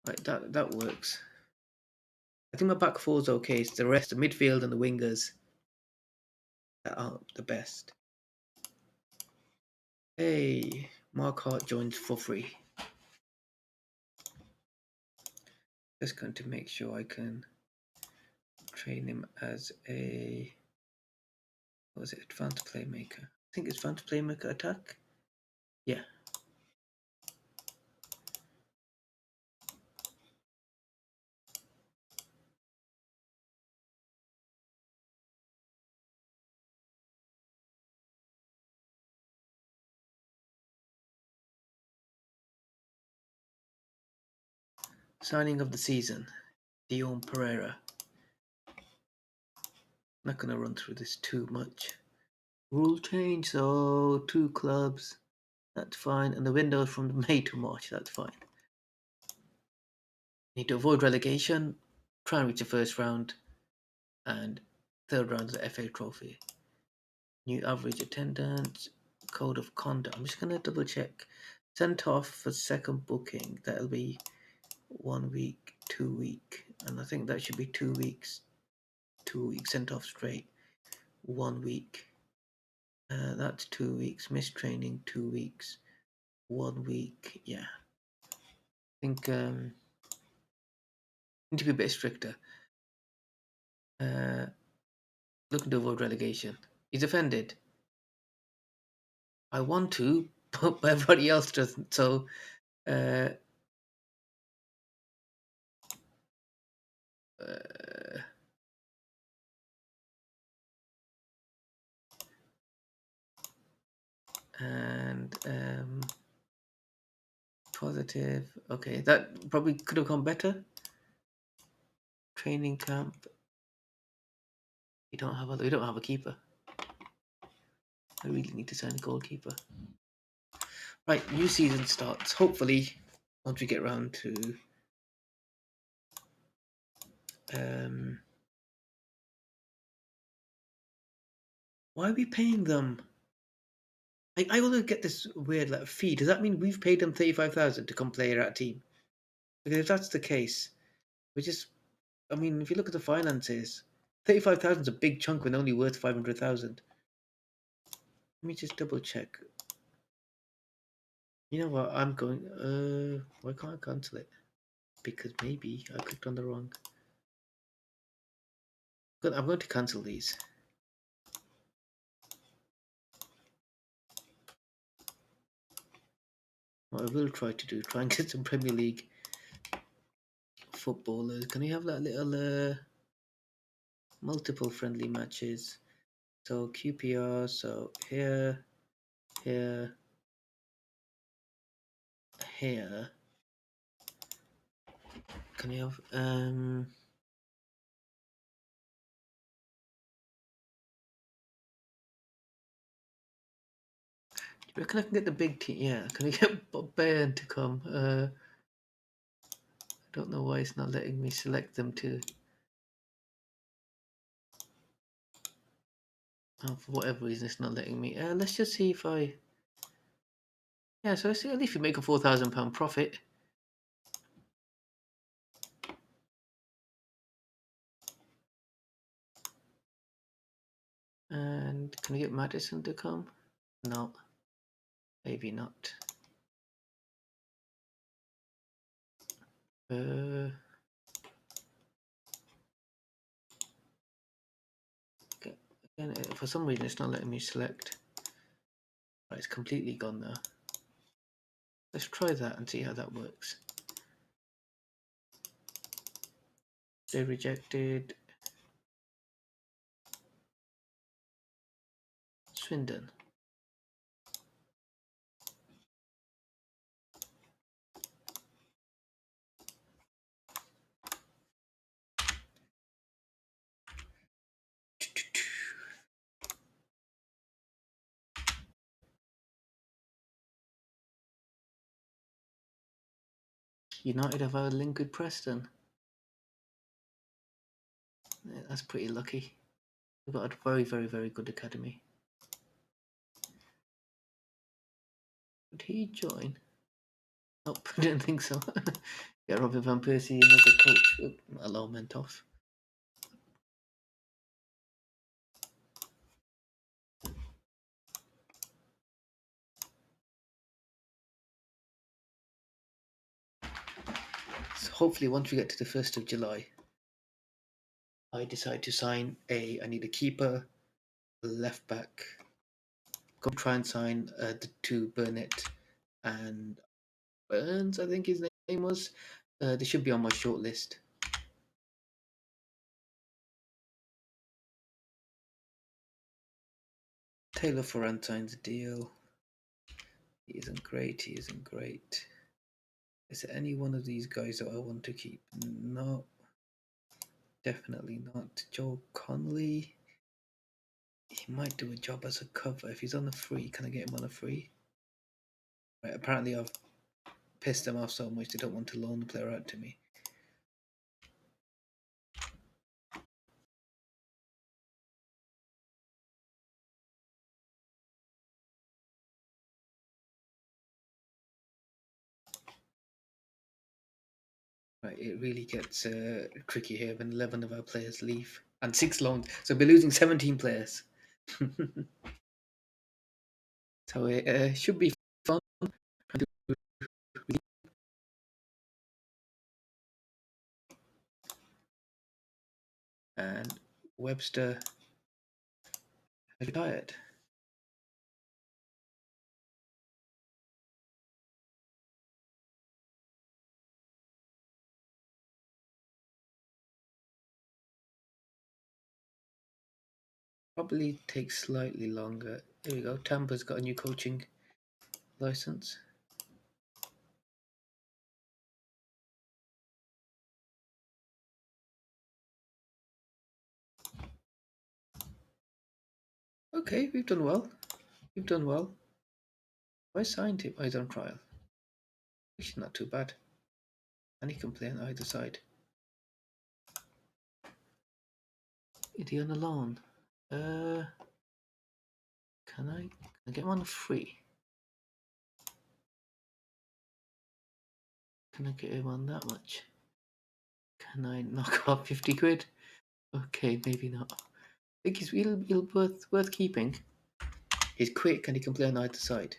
Right, that works. I think my back four is okay. It's the rest, the midfield and the wingers that aren't the best. Hey, Mark Hart joins for free. Just going to make sure I can train him as a, what was it, advanced playmaker. I think it's advanced playmaker attack. Yeah. Signing of the season, Dion Pereira. Not going to run through this too much. Rule change, so two clubs. That's fine. And the window from May to March, that's fine. Need to avoid relegation, try and reach the first round, and third round of the FA Trophy. New average attendance, code of conduct. I'm just going to double check. Sent off for second booking, that'll be 1 week, 2 week, and I think that should be 2 weeks. 2 weeks sent off straight. 1 week. That's 2 weeks. Missed training, 2 weeks. 1 week. Yeah. I think need to be a bit stricter. Uh, Looking to avoid relegation. He's offended. I want to, but everybody else doesn't. So, uh, uh, and positive. Okay, that probably could have gone better. Training camp. We don't have a keeper. I really need to sign a goalkeeper. Right, new season starts. Hopefully, once we get around to why are we paying them? I want to get this weird like fee. Does that mean we've paid them 35,000 to come play at our team? Because if that's the case, we just I mean, if you look at the finances, 35,000 is a big chunk when only worth 500,000. Let me just double check. You know what? I'm going. Why can't I cancel it? Because maybe I clicked on the wrong. Good, I'm going to cancel these. What I will try to do, try and get some Premier League footballers. Can we have that little multiple friendly matches? So QPR. So here, here, here. Can we have Do you reckon I can get the big team? Yeah, can I get Bayern to come? I don't know why it's not letting me select them to. Oh, for whatever reason, it's not letting me. Let's just see if I. Yeah, so let's see, at least we make a £4,000 profit. And can we get Madison to come? No, maybe not. Okay. Again, for some reason, it's not letting me select. Right, it's completely gone now. Let's try that and see how that works. They rejected Swindon. United have a link with Preston. Yeah, that's pretty lucky. We've got a very, very, very good academy. Would he join? Nope, I didn't think so. Get Robin Van Persie in as a coach. Alarm went off. So hopefully once we get to the 1st of July, I decide to sign I need a keeper, a left back. Go try and sign the two Burnett and Burns, I think his name was. They should be on my short list. Taylor Ferran signs a deal. He isn't great. He isn't great. Is there any one of these guys that I want to keep? No. Definitely not. Joe Conley. He might do a job as a cover. If he's on a free, can I get him on a free? Right, apparently I've pissed them off so much they don't want to loan the player out to me. Right, it really gets tricky here when 11 of our players leave. And 6 loans, so we're losing 17 players. So it should be fun. And Webster has retired. Probably takes slightly longer. There we go. Tampa's got a new coaching license. Okay, we've done well. We've done well. I signed him. Oh, he's on trial. Actually, not too bad. And he can play on either side. Is he on a loan? Can I get him on a free? Can I get him on that much? Can I knock off 50 quid? Okay, maybe not. I think he'll worth keeping. He's quick and he can play on either side.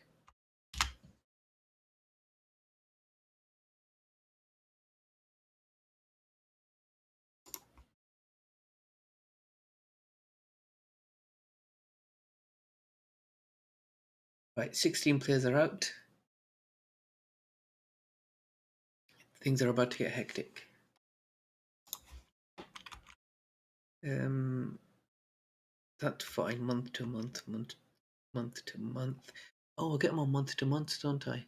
Right, 16 players are out. Things are about to get hectic. That's fine. Month to month. Oh, I'll get him on month to month, don't I?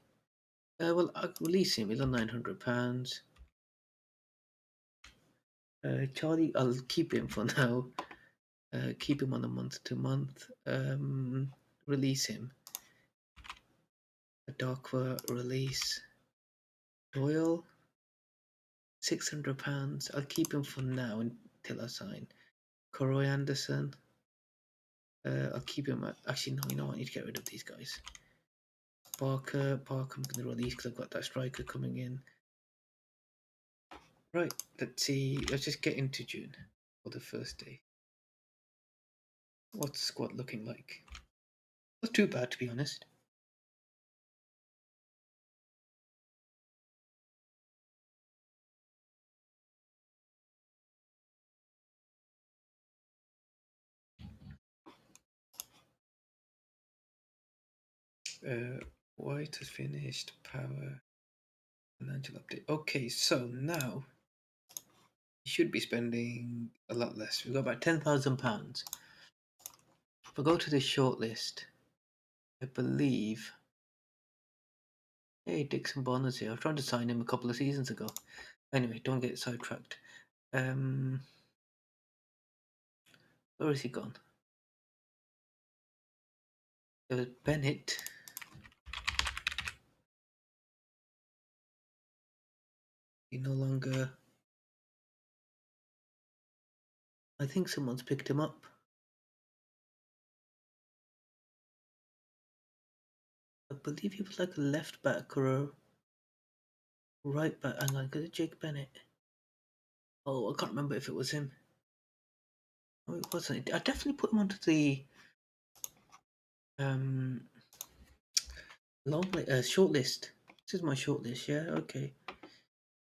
Well, I'll release him. He's on £900. Charlie, I'll keep him for now. Keep him on a month to month. Release him. Adokwa, release. Doyle, £600. I'll keep him for now until I sign. Coroy Anderson. I'll keep him at. Actually, no, you know what? I need to get rid of these guys. Parker, I'm going to release because I've got that striker coming in. Right, let's see. Let's just get into June for the first day. What's the squad looking like? Not too bad, to be honest. White has finished. Power. Financial update. Okay, so now you should be spending a lot less. We've got about £10,000. If I go to this shortlist, I believe. Hey, Dixon Bonner's here. I was trying to sign him a couple of seasons ago. Anyway, don't get sidetracked. Where has he gone? There was Bennett. He no longer. I think someone's picked him up. I believe he was like a left back or a right back. Hang on, is it Jake Bennett? Oh, I can't remember if it was him. Oh, it wasn't. I definitely put him onto the um short list. This is my short list. Yeah, okay.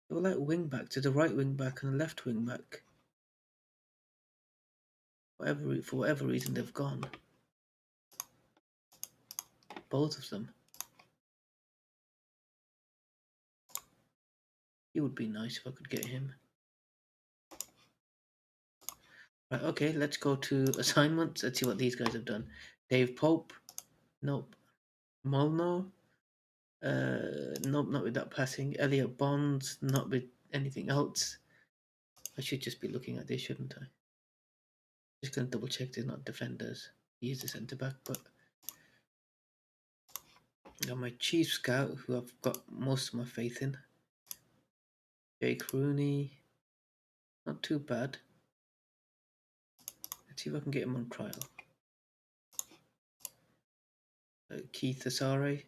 They were like wing back to the right wing back and the left wing back. For whatever reason, they've gone. Both of them. He would be nice if I could get him. Right, okay, let's go to assignments. Let's see what these guys have done. Dave Pope. Nope. Molno. Nope, not with that passing. Elliot Bonds. Not with anything else. I should just be looking at this, shouldn't I? Just gonna double check they're not defenders. He's a centre back, but I got my chief scout, who I've got most of my faith in. Jake Rooney, not too bad. Let's see if I can get him on trial. Keith Asare,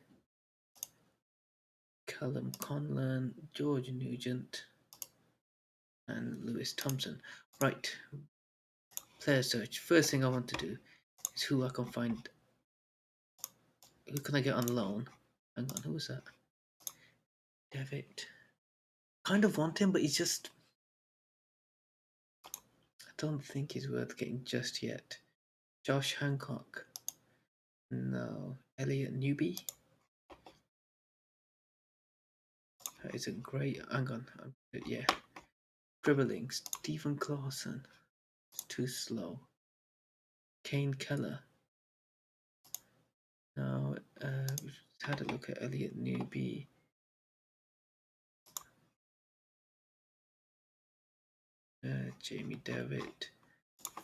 Callum Conlon, George Nugent, and Lewis Thompson. Right, player search. First thing I want to do is who I can find. Who can I get on loan? Hang on, who was that? David. Kind of want him, but he's just. I don't think he's worth getting just yet. Josh Hancock. No. Elliot Newby. That isn't great. Hang on. Yeah. Dribbling. Stephen Clausen. It's too slow. Kane Keller. No. We've had a look at Elliot Newby. Jamie David.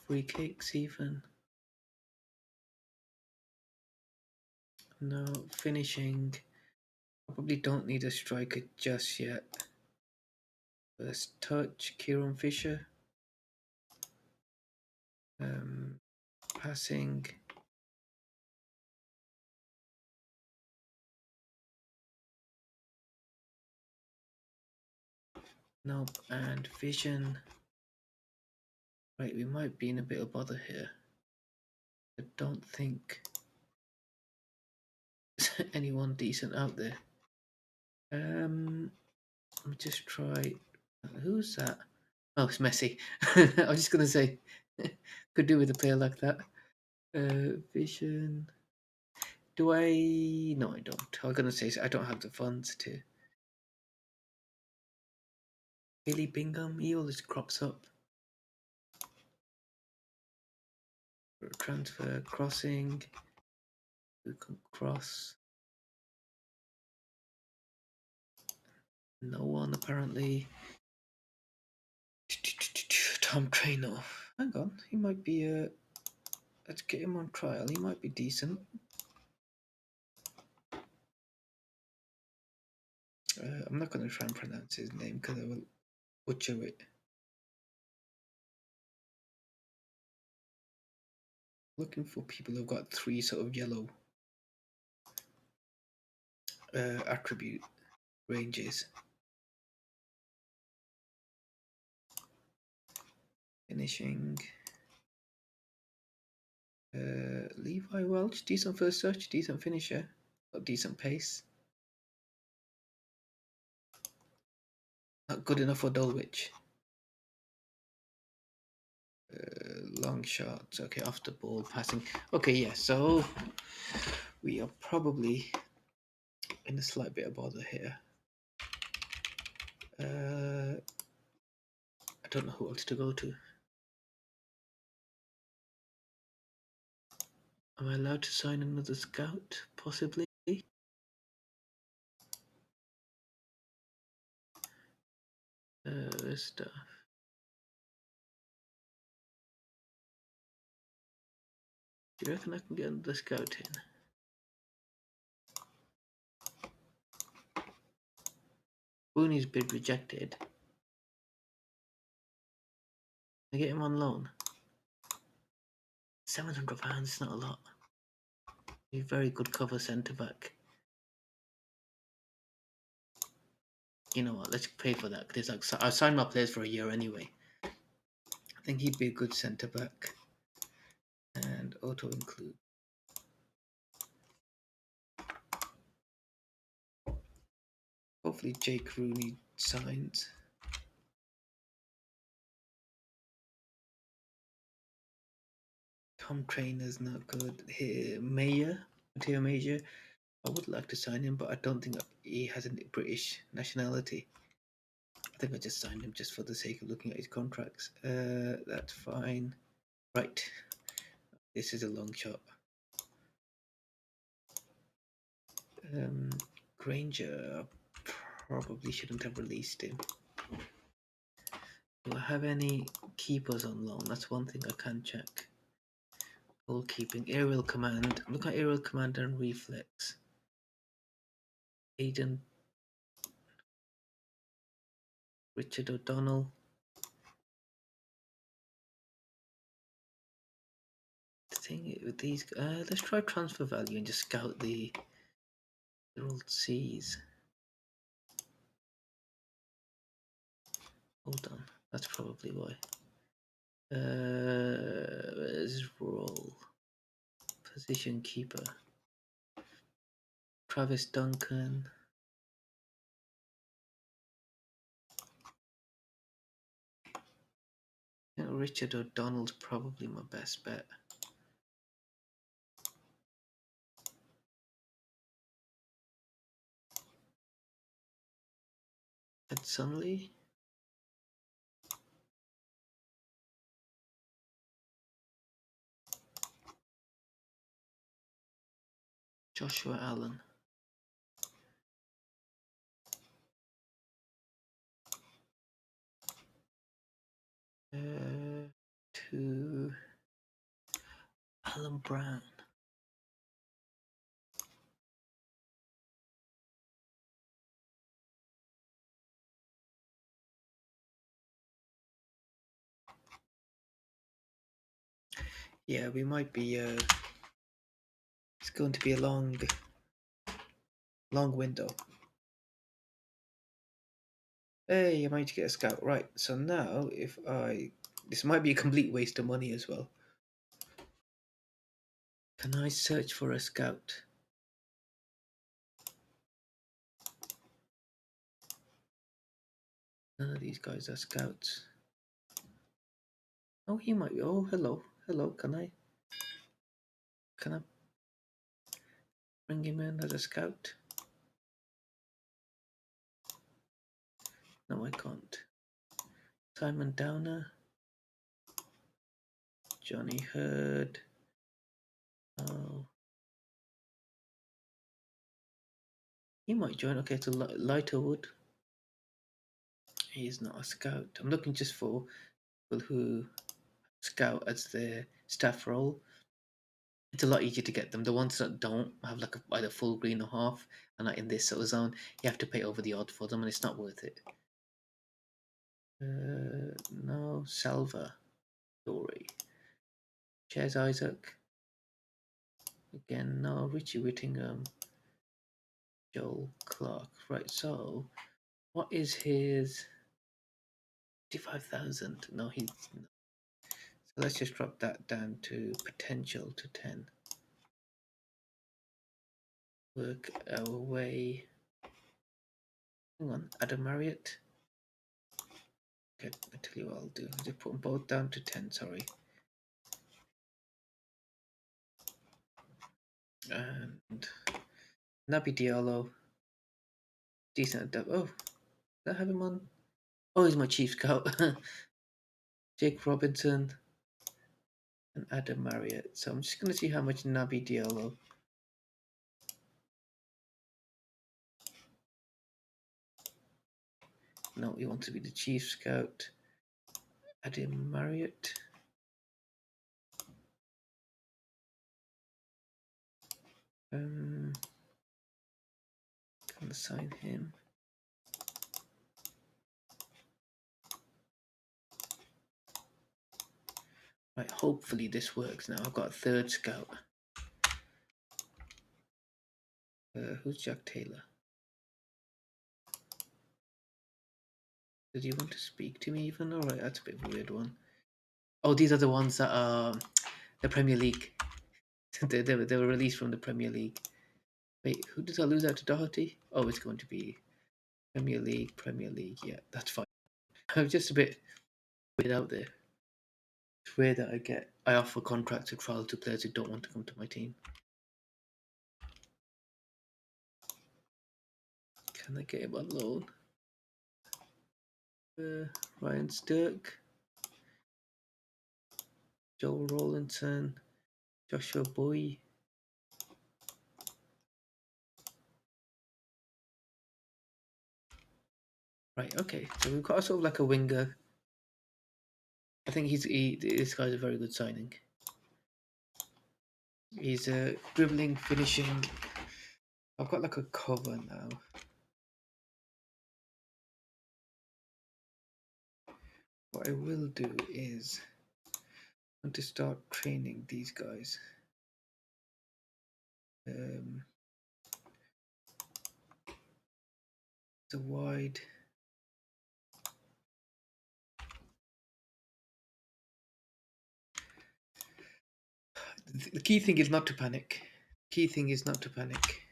Free kicks even. No. Finishing. Probably don't need a striker just yet. First touch. Kieran Fisher. Passing. Nope. And vision. Right, we might be in a bit of bother here. I don't think there's anyone decent out there. Let me just try. Who's that? Oh, it's Messi. I was just gonna say, could do with a player like that. Vision. Do I? No, I don't. I was gonna say I don't have the funds to. Billy Bingham. He always crops up. Transfer crossing. Who can cross? No one apparently. Tom Trainer. Hang on, he might be let's get him on trial. He might be decent. I'm not going to try and pronounce his name because I will butcher it. Looking for people who've got 3 sort of yellow attribute ranges. Finishing. Levi Welch, decent first touch, decent finisher, got decent pace. Not good enough for Dulwich. Long shots, okay, off the ball, passing. Okay, yeah, so we are probably in a slight bit of bother here. I don't know who else to go to. Am I allowed to sign another scout? Possibly. Stuff. Do you reckon I can get another scout in? Booney's bid rejected. I get him on loan. £700 is not a lot. He's a very good cover centre back. You know what? Let's pay for that. Cause like I signed my players for a year anyway. I think he'd be a good centre back. And auto include. Hopefully Jake Rooney signs. Tom Trainer's not good. Here, Matteo Major. I would like to sign him, but I don't think he has a British nationality. I think I just signed him just for the sake of looking at his contracts. That's fine. Right. This is a long shot. Granger. Probably shouldn't have released him. Do I have any keepers on loan? That's one thing I can check. Goalkeeping, aerial command. Look at aerial command and reflex. Aiden, Richard O'Donnell. The thing with these, let's try transfer value and just scout the old C's. Hold on, that's probably why. Where's role? Position keeper. Travis Duncan. I think Richard O'Donnell's probably my best bet. Ed Sunley. Joshua Allen. To Alan Brown. Yeah, we might be. It's going to be a long window. Hey, I managed to get a scout. Right, so now if I... This might be a complete waste of money as well. Can I search for a scout? None of these guys are scouts. Oh, he might be. Oh, hello. Hello, can I bring him in as a scout? No, I can't. Simon Downer. Johnny Hurd. Oh. He might join. Okay, to Lighterwood. He's not a scout. I'm looking just for people who scout as their staff role. It's a lot easier to get them. The ones that don't have like either full green or half and are in this sort of zone, you have to pay over the odd for them and it's not worth it. No, Salva. Dory. Chaz Isaac. Again, no. Richie Whittingham. Joel Clark. Right, so what is his 55,000? No, he's... So let's just drop that down to potential to 10. Work our way. Hang on, Adam Marriott. Okay, I'll tell you what I'll do. I'll just put them both down to 10, sorry. And Naby Diallo. Decent. Oh, did I have him on? Oh, he's my chief scout. Jake Robinson and Adam Marriott. So I'm just going to see how much Naby Diallo. No, he wants to be the chief scout. Adam Marriott. Can assign him. Right, hopefully this works now. I've got a third scout. Who's Jack Taylor? Did you want to speak to me even? Alright, that's a bit of a weird one. Oh, these are the ones that are the Premier League. they were released from the Premier League. Wait, who did I lose out to Doherty? Oh, it's going to be Premier League. Yeah, that's fine. I'm just a bit weird out there. It's weird that I offer contracts or trials to players who don't want to come to my team. Can I get him on loan? Ryan Stirk, Joel Rollinson, Joshua Boy. Right, okay. So we've got sort of like a winger. I think this guy's a very good signing. He's dribbling, finishing. I've got like a cover now. What I will do is I want to start training these guys. The wide. The key thing is not to panic. Key thing is not to panic.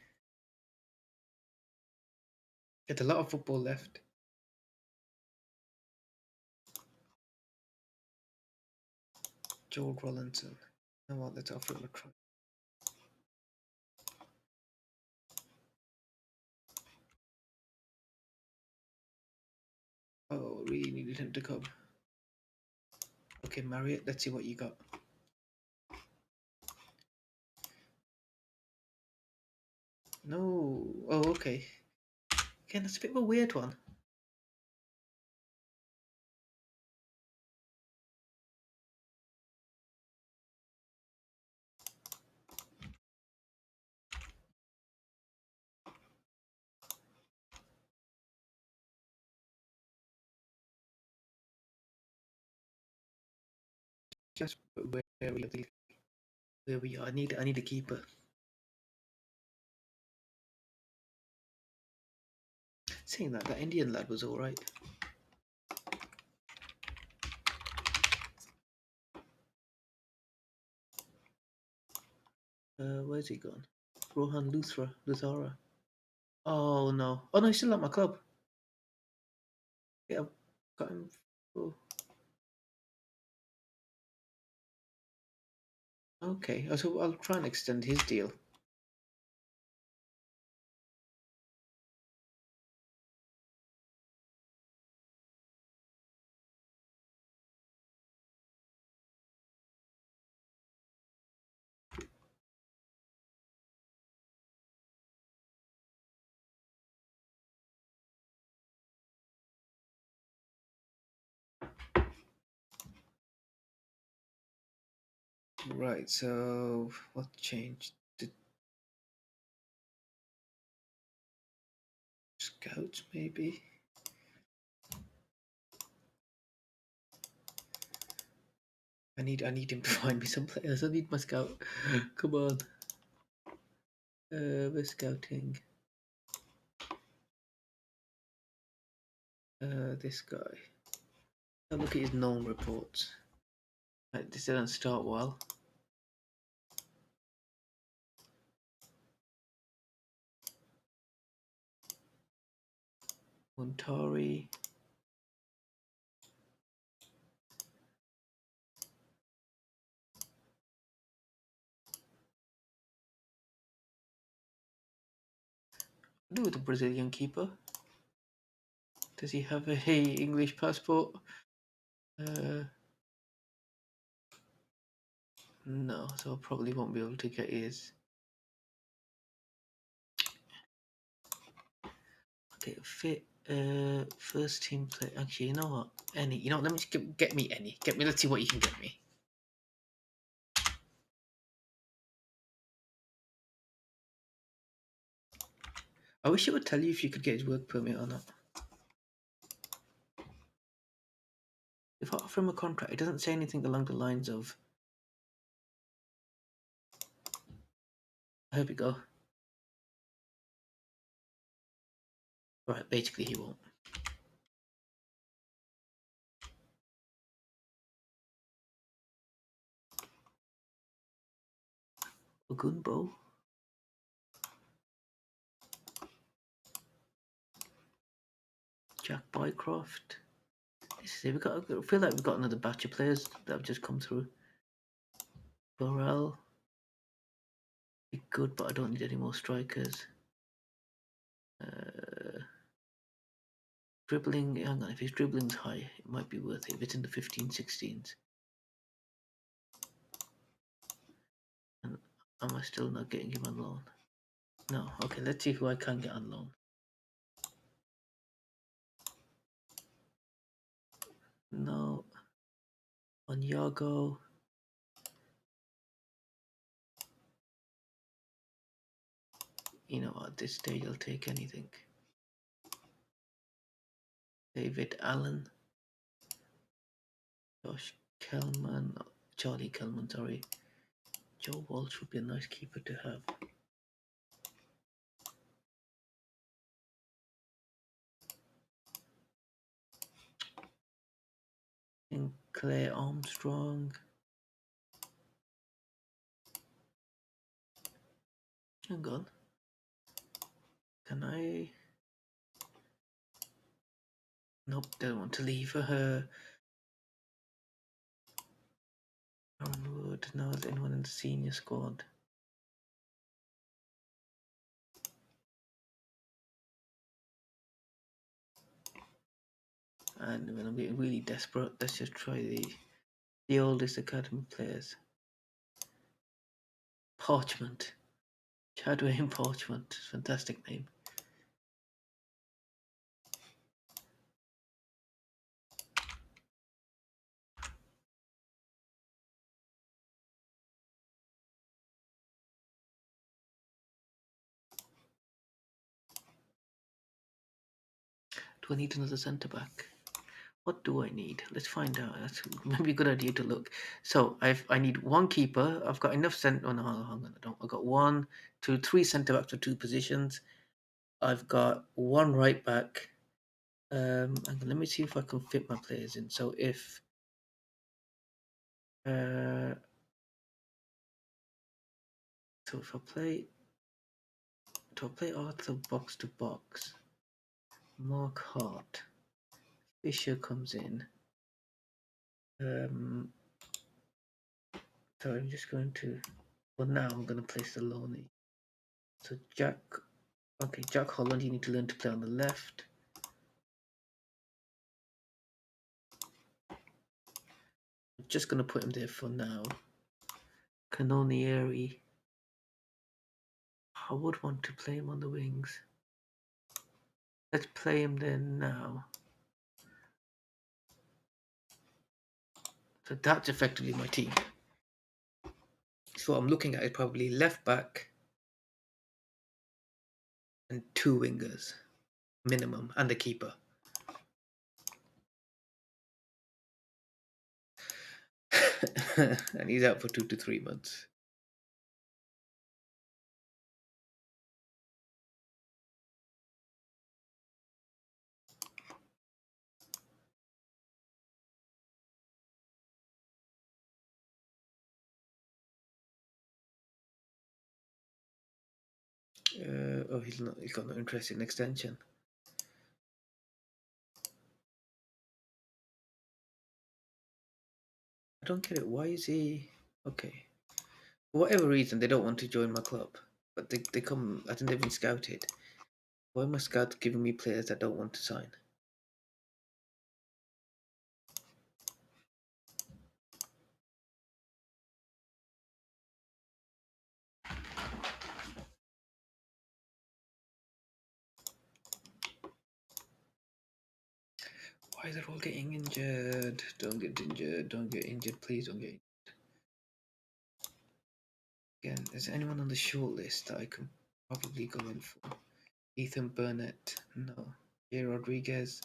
Get a lot of football left. Joel Rollinson. Come on, let's offer him a try. Oh, really needed him to come. Okay, Marriott, let's see what you got. No. Oh, okay. Again, that's a bit of a weird one. Just where we are. I need a keeper. Saying that Indian lad was all right. Where's he gone? Rohan Luthara. Oh no. Oh no, he's still at my club. Yeah, I've got him. Oh. Okay, so I'll try and extend his deal. Right, so what changed? The scouts, maybe? I need him to find me some players. I need my scout. Come on. We're scouting. This guy. Have a look at his known reports. Right, this didn't start well. Montari. I do with a Brazilian keeper. Does he have a English passport? No, so I probably won't be able to get his. Okay, fit. First team play. Actually, you know what? Any. You know, let me just get me any. Get me. Let's see what you can get me. I wish it would tell you if you could get his work permit or not. If I offer him a contract, it doesn't say anything along the lines of. Here we go. Right, basically he won't. Ogunbo. Jack Bycroft. This is it. I feel like we've got another batch of players that have just come through. Borrell. Be good, but I don't need any more strikers. Dribbling, hang on, if his dribbling's high, it might be worth it. If it's in the 15, 16s. And am I still not getting him on loan? No. Okay, let's see who I can get on loan. No. On Yago. You know, at this stage, I'll take anything. David Allen, Josh Kelman, Charlie Kelman, sorry. Joe Walsh would be a nice keeper to have. And Claire Armstrong. Hang on. Can I? Nope, don't want to leave her. Aaron Wood. No, is anyone in the senior squad? And when I'm getting really desperate, let's just try the oldest academy players. Parchment. Chadway Parchment. Fantastic name. Do I need another centre back? What do I need? Let's find out. That's maybe a good idea to look. So I need one keeper. I've got enough centre. Oh no, hang on. I don't. I've got one, two, three centre backs for two positions. I've got one right back. And let me see if I can fit my players in. So uh, if I play, do I play Arthur box to box? Mark Hart, Fisher comes in. So I'm just going to. Well, now I'm going to place the Loney. So Jack. Okay, Jack Holland. You need to learn to play on the left. I'm just going to put him there for now. Canonieri. I would want to play him on the wings. Let's play him there now. So that's effectively my team. So what I'm looking at is probably left back and two wingers minimum and a keeper. And he's out for 2 to 3 months. Oh, he's not. He's got no interest in extension. I don't get it. Why is he okay? For whatever reason, they don't want to join my club, but they come. I think they've been scouted. Why are my scouts giving me players that don't want to sign? Why are they all getting injured? Don't get injured. Don't get injured. Please don't get. Again, is anyone on the short list that I can probably go in for? Ethan Burnett, no. Jay Rodriguez,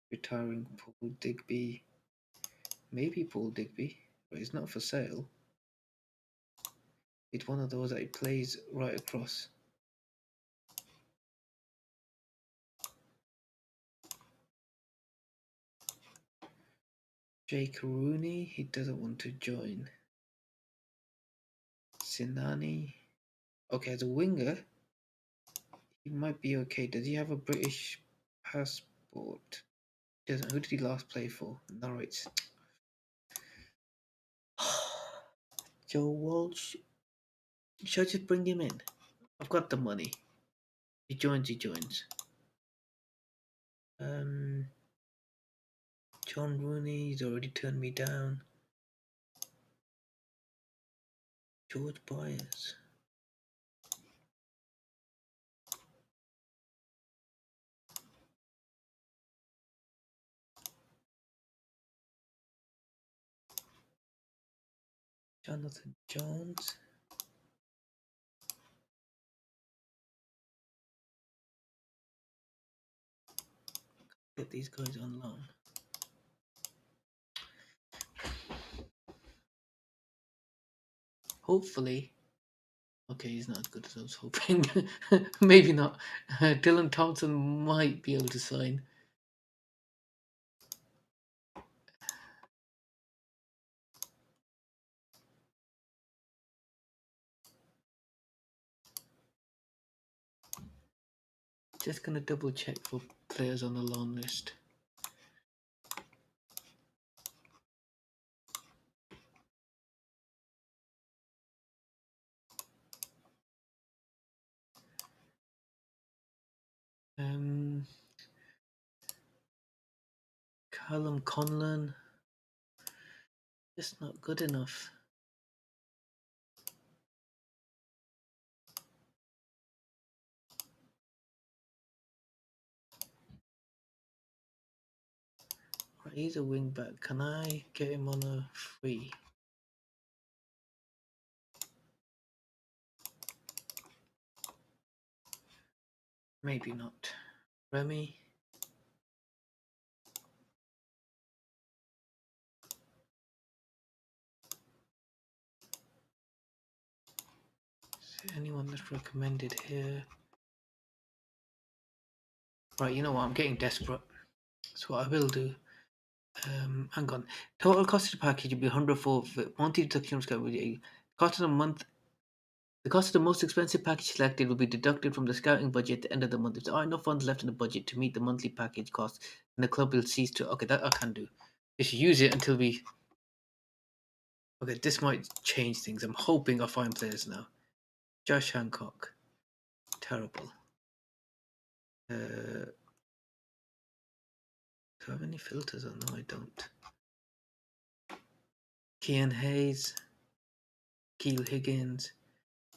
retiring. Paul Digby, maybe Paul Digby, but he's not for sale. It's one of those that he plays right across. Jake Rooney, he doesn't want to join. Sinani, okay, as a winger, he might be okay. Does he have a British passport? Doesn't. Who did he last play for? Norwich. Joe Walsh. Should I just bring him in? I've got the money. He joins. He joins. John Rooney. He's already turned me down. George Byers. Jonathan Jones. Get these guys on loan. Hopefully. Okay, he's not as good as I was hoping. Maybe not. Dylan Thompson might be able to sign. Just gonna double check for players on the loan list. Callum Conlon, just not good enough. Right, he's a wing back. Can I get him on a free? Maybe not. Remy. Is there anyone that's recommended here? Right, you know what? I'm getting desperate. So what I will do. Hang on. Total cost of the package would be 104 monthly deduction cost of the month. The cost of the most expensive package selected will be deducted from the scouting budget at the end of the month. If there are enough funds left in the budget to meet the monthly package cost, then the club will cease to. Okay, that I can do. Just use it until we. Okay, this might change things. I'm hoping I find players now. Josh Hancock. Terrible. Do I have any filters on? No, I don't. Kean Hayes. Keel Higgins.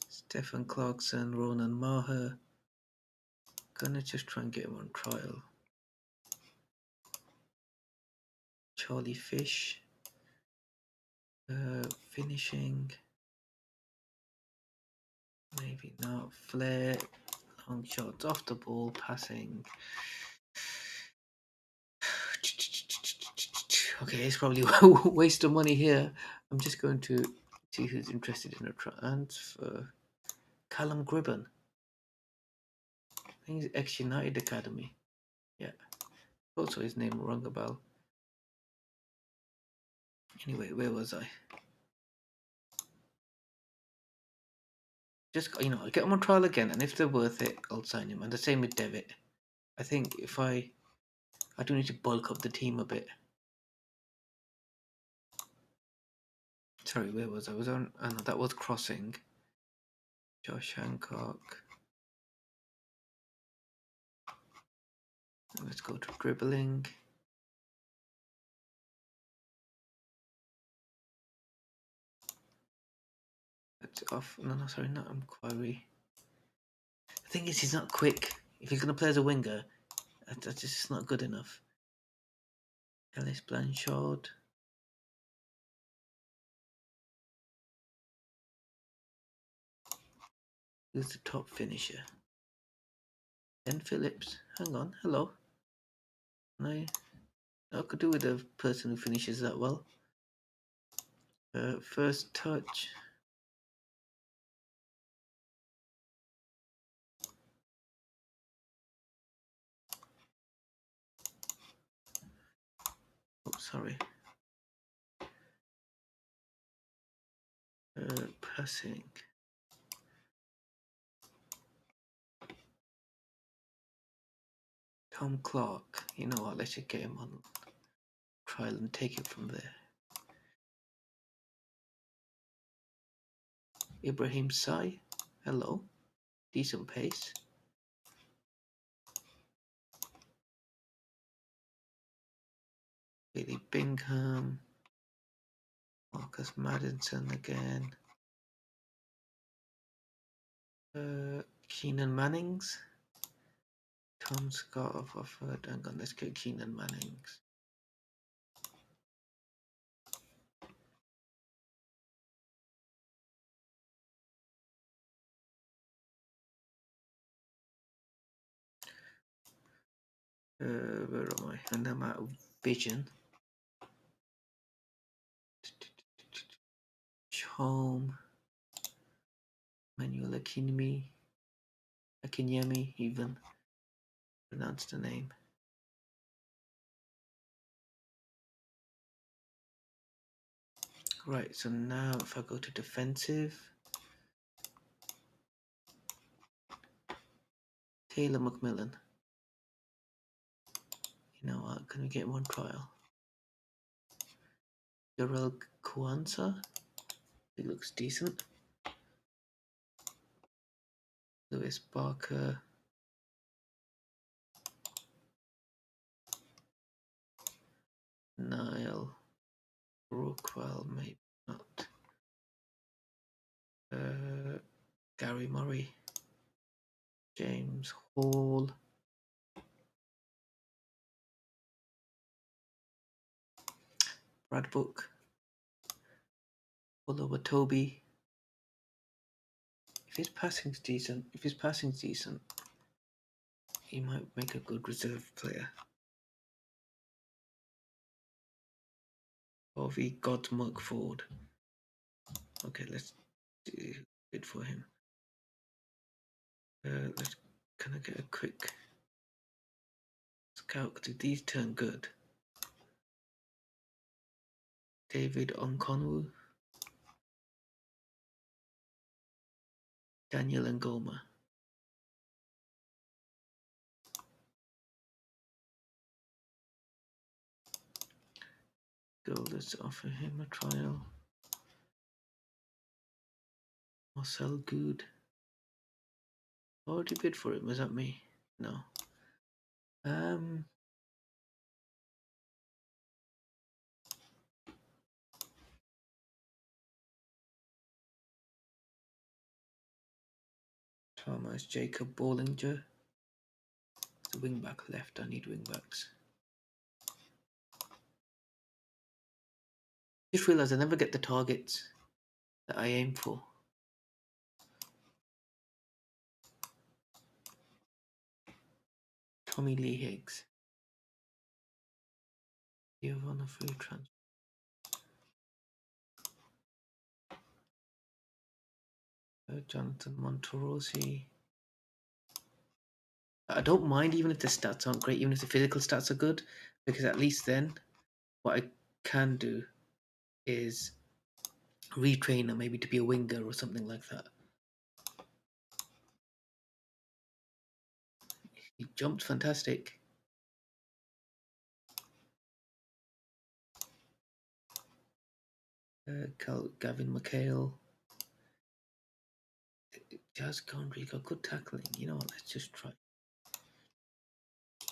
Stefan Clarkson. Ronan Maher. Gonna just try and get him on trial. Charlie Fish. Finishing. Maybe not. Flair. Long shots off the ball. Passing. Okay, it's probably a waste of money here. I'm just going to see who's interested in a transfer. Callum Gribben. I think he's ex-United Academy. Yeah. Also his name rung a bell. Anyway, where was I? Just, I'll get him on trial again, and if they're worth it, I'll sign him. And the same with Devitt. I think if I do need to bulk up the team a bit. Sorry, where was I? Was on? Oh no, that was crossing. Josh Hancock. Let's go to dribbling. That's off. No, sorry, not inquiry. The thing is, he's not quick. If he's going to play as a winger, that's just not good enough. Ellis Blanchard. Who's the top finisher? Ben Phillips. Hang on, hello. I could do with a person who finishes that well. First touch. Oh, sorry. Passing. Tom Clark. You know what? Let's just get him on trial and take it from there. Ibrahim Sai. Hello. Decent pace. Billy Bingham. Marcus Maddinson again. Keenan Mannings. Tom Scott of offered. Hang on, let's get Keenan Mannings. Where am I? And I'm out of vision. Home. Manuel Akinyemi, even pronounce the name. Right, so now if I go to defensive, Taylor McMillan. You know what? Can we get one trial? Jarrell Kwanzaa. He looks decent. Lewis Barker. Niall Rockwell, maybe not. Gary Murray. James Hall. Brad Book. All over Toby. If his passing's decent, he might make a good reserve player. Harvey Godsmug Ford. Okay, let's do bid for him. Can I get a quick scout? Did these turn good? David Onkonwu. Daniel Ngoma. Go, let's offer him a trial. Marcel Good. Already bid for him, is that me? No. Thomas Jacob Bollinger. The wing back left. I need wing backs. Just realised I never get the targets that I aim for. Tommy Lee Higgs. You have on a free transfer. Jonathan Montorosi. I don't mind even if the stats aren't great, even if the physical stats are good, because at least then what I can do is retrain him maybe to be a winger or something like that. He jumped fantastic. Gavin McHale. Jazz Condry got good tackling. You know what? Let's just try.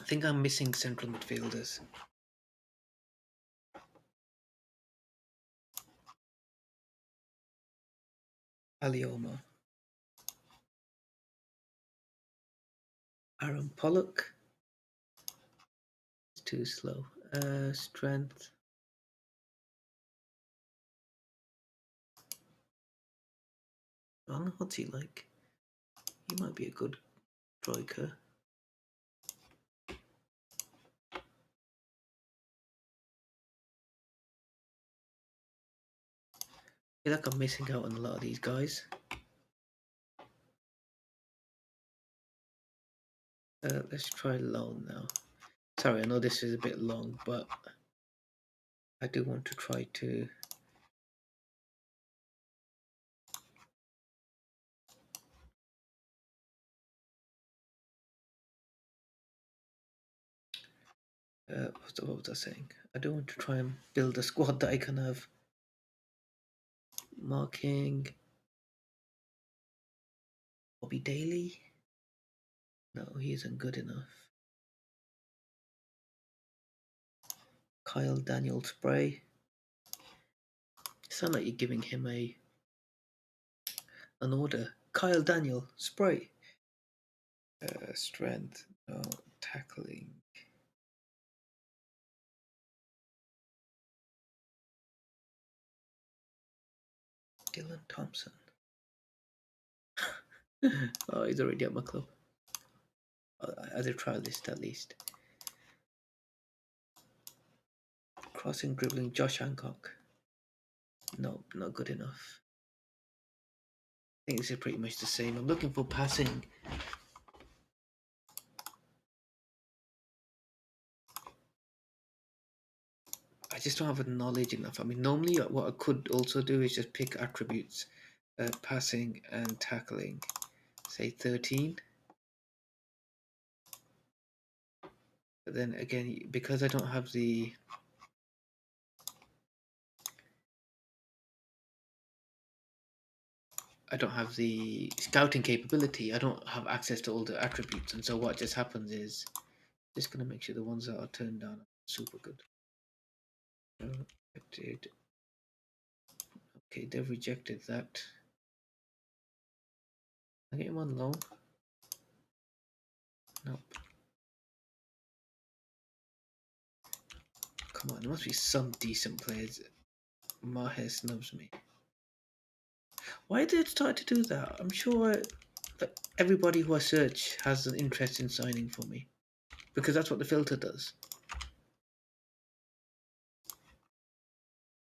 I think I'm missing central midfielders. Alioma. Aaron Pollock. It's too slow. Strength. I don't know what's he like. He might be a good striker. I feel like I'm missing out on a lot of these guys. Let's try loan now. Sorry, I know this is a bit long, but I do want to try to what was I saying? I do want to try and build a squad that I can have marking. Bobby Daly? No, he isn't good enough. Kyle Daniel Spray. Sound like you're giving him an order. Kyle Daniel Spray. Strength, no tackling. Dylan Thompson. Oh, he's already at my club. As a trialist, at least. Passing, dribbling, Josh Hancock. Nope, not good enough. I think this is pretty much the same. I'm looking for passing. I just don't have the knowledge enough. I mean, normally what I could also do is just pick attributes, passing and tackling. Say 13. But then again, because I don't have the scouting capability, I don't have access to all the attributes, and so what just happens is just gonna make sure the ones that are turned down are super good. Rejected. Okay, they've rejected that. I get him on loan. Nope. Come on, there must be some decent players. Maher snubs me. Why did it start to do that? I'm sure that everybody who I search has an interest in signing for me, because that's what the filter does.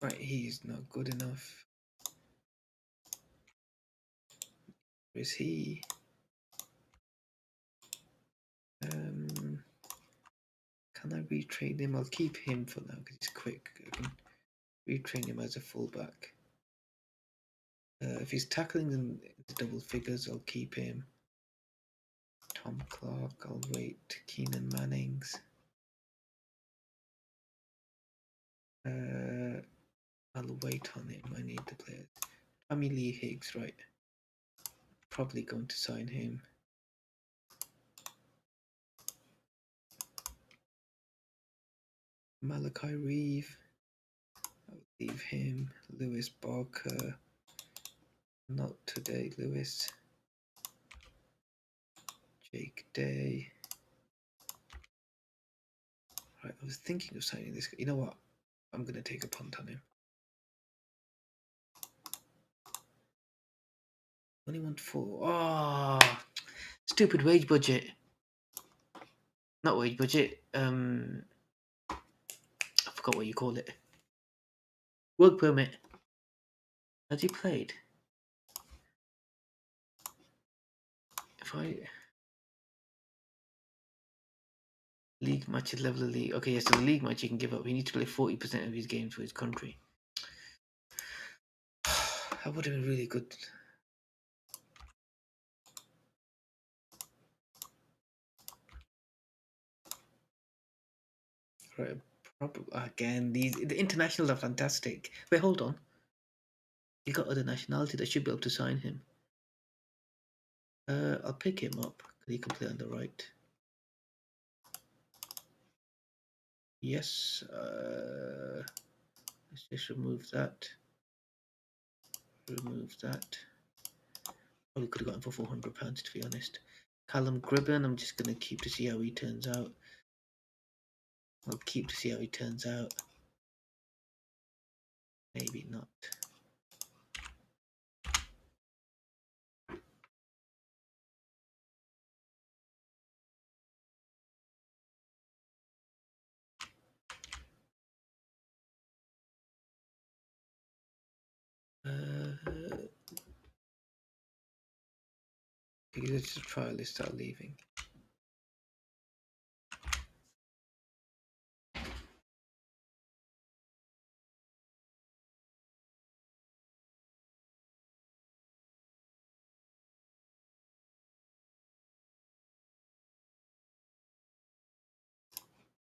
Right, he's not good enough. Where is he? Can I retrain him? I'll keep him for now because he's quick. I can retrain him as a fullback. If he's tackling in the double figures, I'll keep him. Tom Clark, I'll wait. Keenan Mannings. I'll wait on him. I need the players. Tommy Lee Higgs, right. Probably going to sign him. Malachi Reeve. I'll leave him. Lewis Barker. Not today, Lewis. Jake Day. Right, I was thinking of signing this guy. You know what? I'm going to take a punt on him. Only want 4. Oh, stupid wage budget. Not wage budget. I forgot what you call it. Work permit. Has he played? If I league matches, level the league. Okay, yeah, so the league match he can give up. He needs to play 40% of his games for his country. That would have been really good. Right, again, the internationals are fantastic. Wait, hold on. He got other nationality that should be able to sign him. I'll pick him up because he can play on the right. Yes. Let's just remove that. Remove that. Probably could have gotten for £400 to be honest. Callum Gribben, I'm just gonna keep to see how he turns out. I'll keep to see how he turns out. Maybe not. Let's just try this start leaving.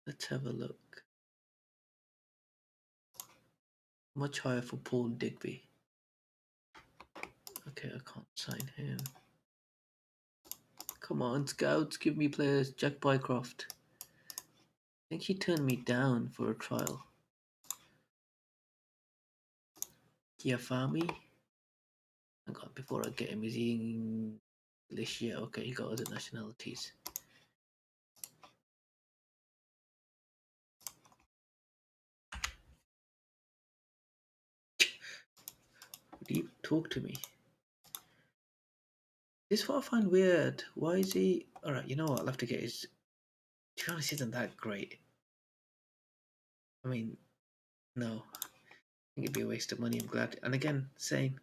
Let's have a look. Much higher for Paul Digby. Okay, I can't sign him. Come on, scouts, give me players. Jack Bycroft. I think he turned me down for a trial. Kiafami. Hang on, before I get him, is he English? Yeah, okay, he got other nationalities. Would he talk to me? This is what I find weird. Why is he... Alright, you know what? I'll have to get his... To be honest, isn't that great. I mean, No, I think it'd be a waste of money. I'm glad. And again, same.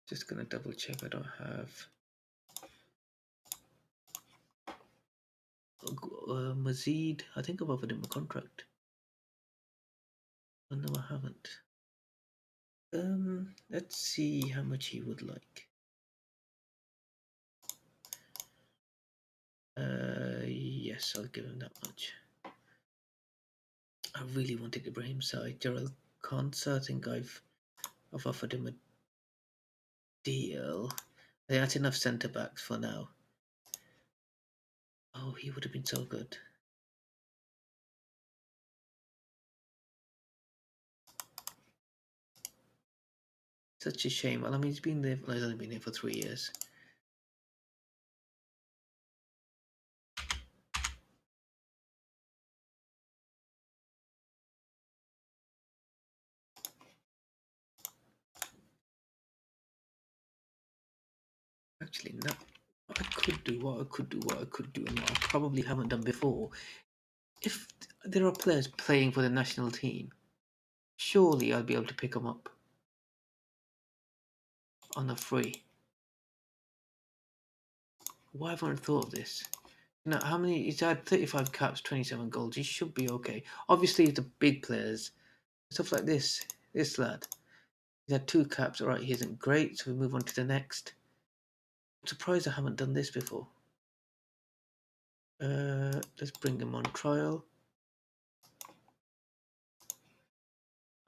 Just gonna double check. I don't have Mazid. I think I've offered him a contract. Oh, no, I haven't. Let's see how much he would like. Yes, I'll give him that much. I really wanted Ibrahim Said. Gerald Konsa, I think I've offered him a deal. That's enough centre backs for now. Oh, he would have been so good. Such a shame. Well, I mean, he's been there. Well, he's only been here for 3 years. Actually, no. What I could do, and what I probably haven't done before. If there are players playing for the national team, surely I'll be able to pick them up on a free. Why haven't I thought of this? Now, how many? He's had 35 caps, 27 goals. He should be okay. Obviously, the big players, stuff like this. This lad, he's had 2 caps. All right, he isn't great, so we move on to the next. I'm surprised I haven't done this before. Let's bring him on trial.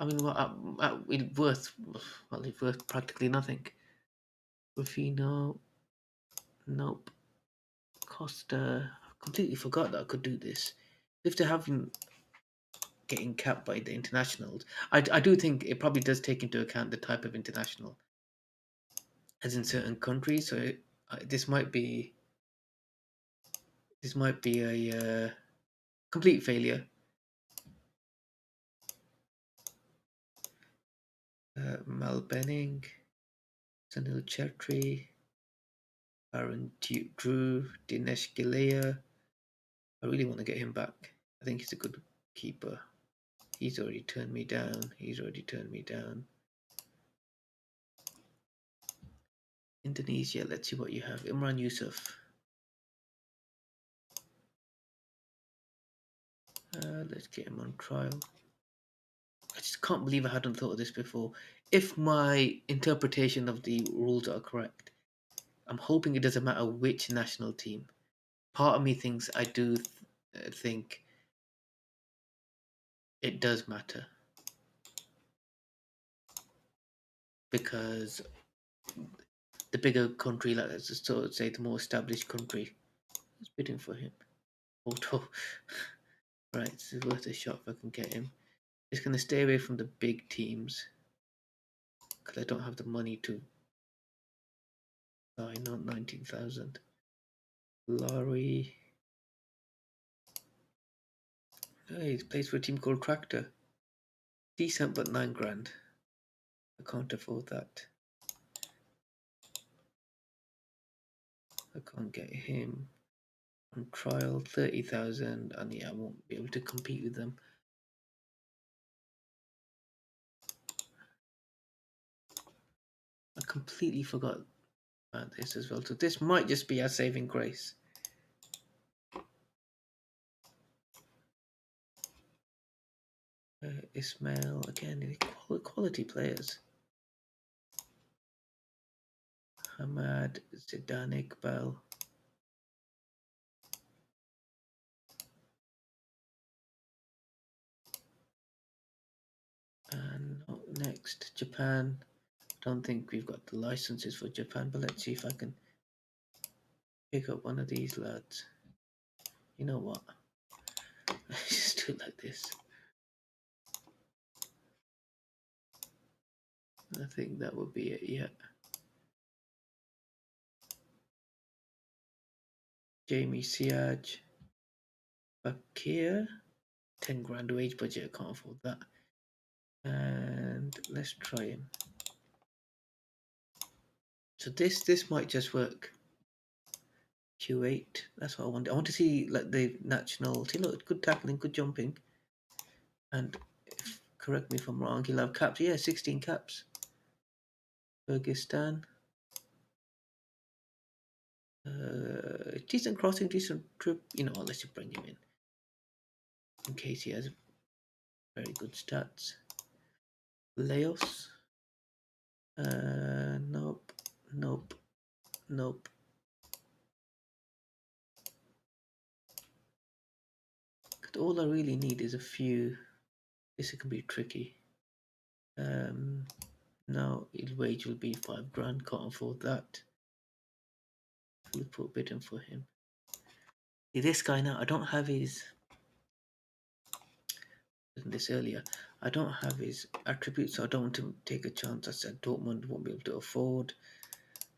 I mean, it's worth practically nothing. Rufino, nope. Costa, I completely forgot that I could do this. If they haven't getting capped by the internationals, I do think it probably does take into account the type of international, as in certain countries. So this might be a complete failure. Mal Benning, Sunil Chetri, Aaron Drew, Dinesh Gilea. I really want to get him back. I think he's a good keeper. He's already turned me down. Indonesia, let's see what you have. Imran Yusuf. Let's get him on trial. I just can't believe I hadn't thought of this before. If my interpretation of the rules are correct, I'm hoping it doesn't matter which national team. Part of me thinks I do think it does matter because the bigger country, like let's just sort of say the more established country, is bidding for him. Auto. Right, this is worth a shot if I can get him. Just gonna stay away from the big teams because I don't have the money to buy. Not 19,000. Laurie. Hey, he plays for a team called Tractor. Decent, but 9 grand. I can't afford that. I can't get him on trial. 30,000, and yeah, I won't be able to compete with them. I completely forgot about this as well. So this might just be our saving grace. Ismail, again, quality players. Hamad, Zidane, Iqbal. And next, Japan. Don't think we've got the licenses for Japan, but let's see if I can pick up one of these lads. You know what? Let's just do it like this. I think that would be it, yeah. Jamie Siaj. Bakir. 10 grand wage budget, I can't afford that. And let's try him. So this might just work. Q8. That's what I want. I want to see like the nationality. Look, good tackling, good jumping, and if, correct me if I'm wrong. He'll have caps. Yeah, 16 caps. Kyrgyzstan. Decent crossing, decent trip. You know, let's just bring him in case he has very good stats. Laos. Nope, nope, nope. All I really need is a few. This can be tricky. Um, no, his wage will be 5 grand. Can't afford that. We'll put a bid in for him. See, this guy now, I don't have his. This earlier, I don't have his attributes, so I don't want to take a chance. I said Dortmund won't be able to afford.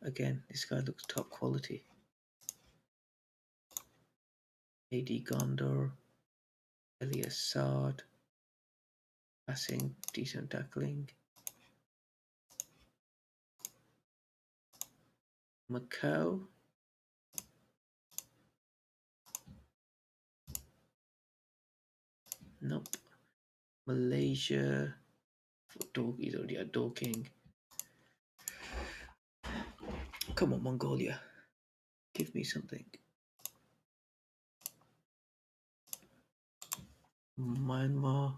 Again, this guy looks top quality. AD Gondor, Elias Sard, passing, decent tackling. Macau. Nope. Malaysia. He's already at Dorking. Come on, Mongolia. Give me something. Myanmar.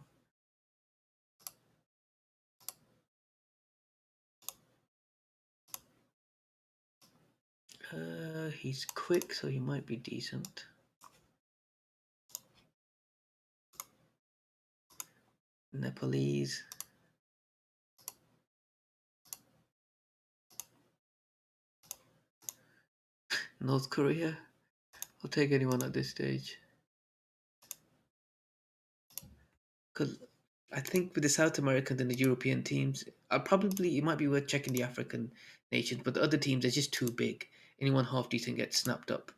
He's quick, so he might be decent. Nepalese. North Korea. I'll take anyone at this stage. Because I think with the South American and the European teams, it might be worth checking the African nations, but the other teams are just too big. Anyone half decent gets snapped up.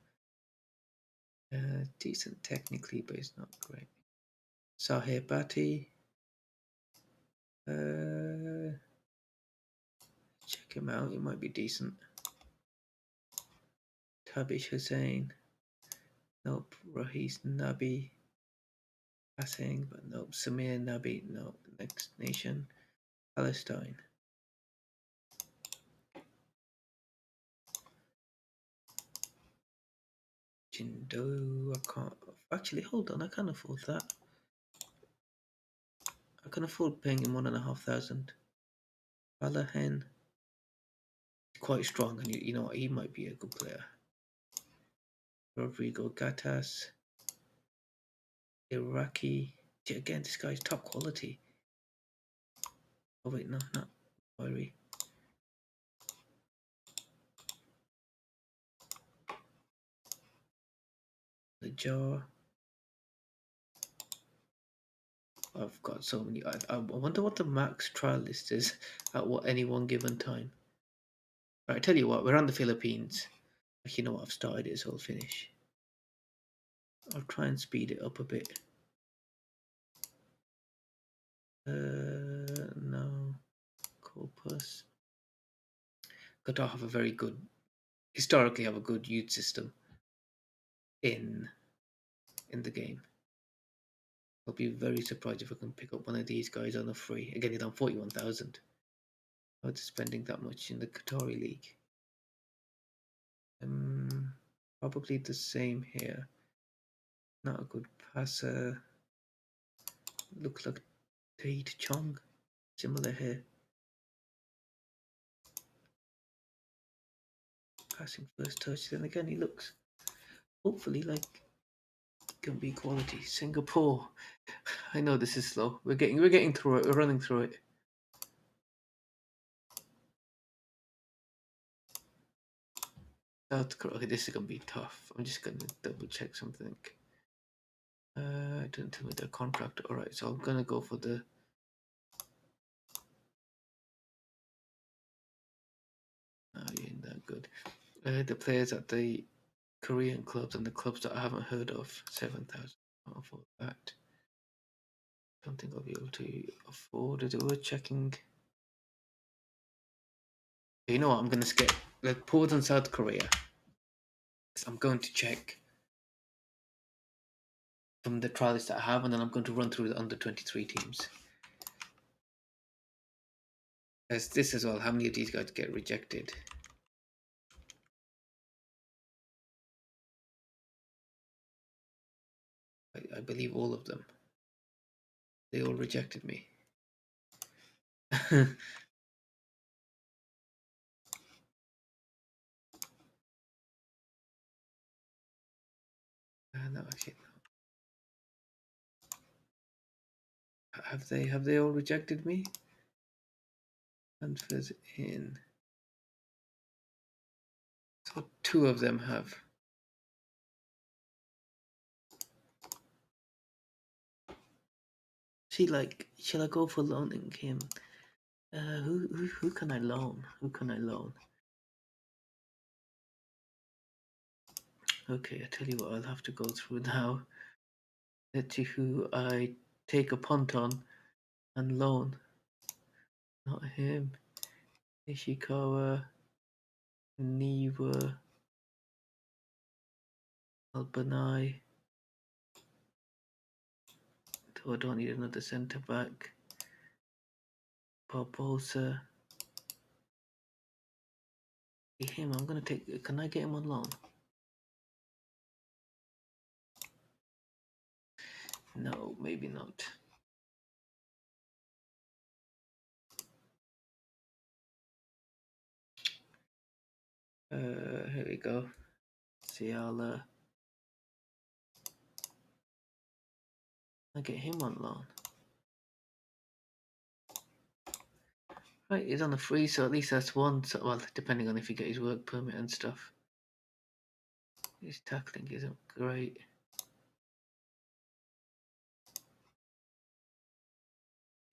Decent technically, but it's not great. Sahir Bhatti. Check him out, he might be decent. Tabish Hussain. Nope. Rahis Nabi. Passing, but nope. Samir Nabi. No. Next nation. Palestine. Jindo. I can't. Actually, hold on. I can't afford that. I can afford paying him 1,500. Balahen. Quite strong, and you know what? He might be a good player. Rodrigo Gatas. Iraqi. Again, this guy's top quality. Oh, wait, no, not Irie. The jar. I've got so many. I wonder what the max trial list is at any one given time. Right, I tell you what, we're on the Philippines. You know what? I've started it, so I'll finish. I'll try and speed it up a bit. No. Corpus. Qatar have a very good, historically have a good youth system in the game. I'll be very surprised if I can pick up one of these guys on a free. Again, he's on 41,000. What's spending that much in the Qatari league? Probably the same here. Not a good passer. Looks like Tate Chong. Similar here. Passing first touch. Then again, he looks hopefully like can be quality. Singapore. I know this is slow. We're getting through it. We're running through it. South Korea. Okay, this is gonna be tough. I'm just gonna double check something. Don't tell me their contract. All right, so I'm gonna go for the. Oh, you ain't that good. The players at the Korean clubs and the clubs that I haven't heard of. 7,000. Can't afford that. Don't think I'll be able to afford it. We're checking. You know what? I'm gonna skip. Let's pause on South Korea. I'm going to check from the trials that I have, and then I'm going to run through the under 23 teams. As this as well, how many of these guys get rejected? I believe all of them. They all rejected me. No, actually, no. Have they all rejected me? Transfers in. So two of them have. See, like, shall I go for loaning him? Who can I loan? Who can I loan? Okay, I tell you what, I'll have to go through now. Let's see who I take a punt on and loan. Not him. Ishikawa, Niwa, Albanai. Though I don't need another centre back. Barbosa. Him, I'm gonna take. Can I get him on loan? No, maybe not. Here we go. Ciala. I get him on loan. Right, he's on a free, so at least that's one. So, well, depending on if you get his work permit and stuff. His tackling isn't great.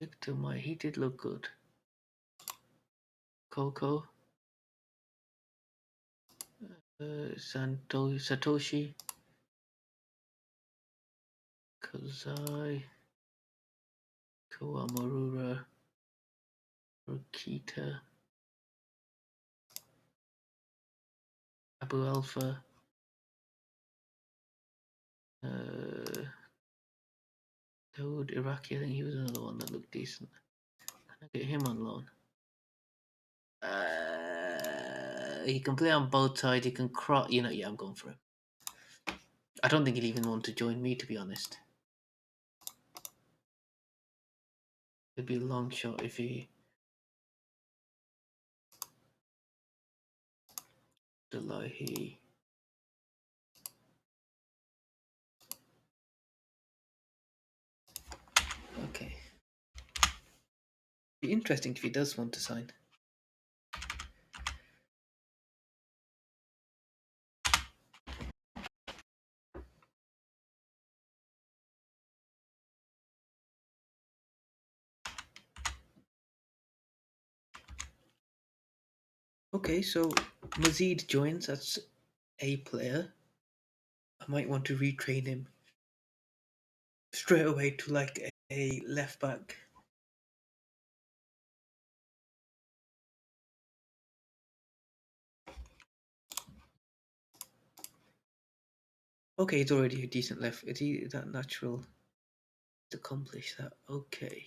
Yocto, he did look good. Coco. Satoshi. Kozai. Kawamurura. Rokita. Abu Alpha. Dawood Iraqi, I think he was another one that looked decent. Can I get him on loan? He can play on both sides. He can cross. You know, yeah, I'm going for him. I don't think he'd even want to join me, to be honest. It'd be a long shot if he. Delahi. Okay. Be interesting if he does want to sign. Okay, so Mazid joins. That's a player. I might want to retrain him straight away to like a left back. Okay, he's already a decent left. Is he that natural to accomplish that? Okay.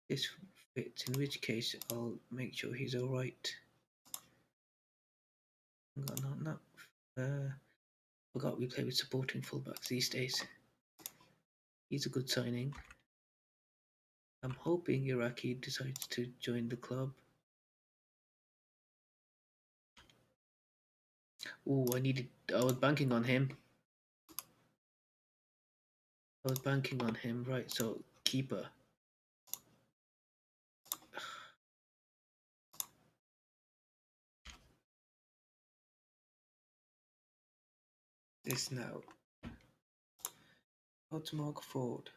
This fits, in which case I'll make sure he's alright. No. Forgot we play with supporting fullbacks these days. He's a good signing. I'm hoping Iraqi decides to join the club. Oh, I was banking on him. Right, so keeper. This now. What's Mark Ford?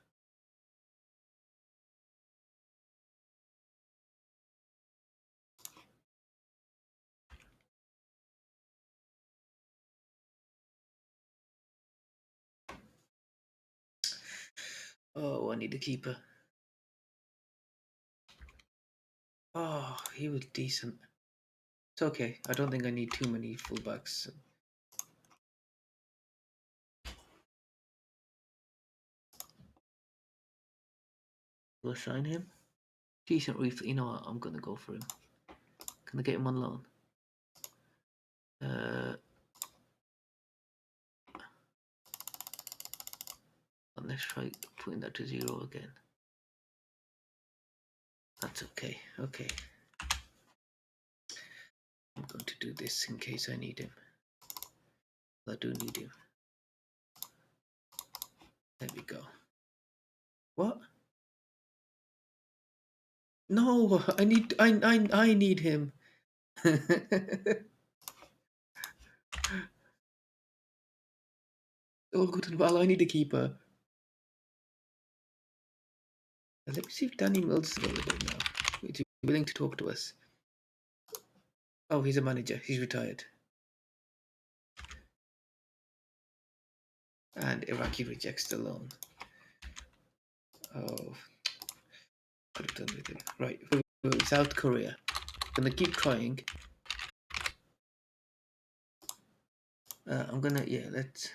Oh, I need a keeper. Oh, he was decent. It's okay. I don't think I need too many fullbacks. Will I sign him? Decent reflect. You know what? I'm gonna go for him. Can I get him on loan? Let's try putting that to 0 again. That's okay. Okay. I'm going to do this in case I need him. I do need him. There we go. What? No, I need him. All good and well. I need a keeper. Let me see if Danny Mills is available now. Is he willing to talk to us? Oh, he's a manager. He's retired. And Iraqi rejects the loan. Oh, could have done with it. Right, South Korea. Gonna keep trying. I'm gonna, yeah, let's.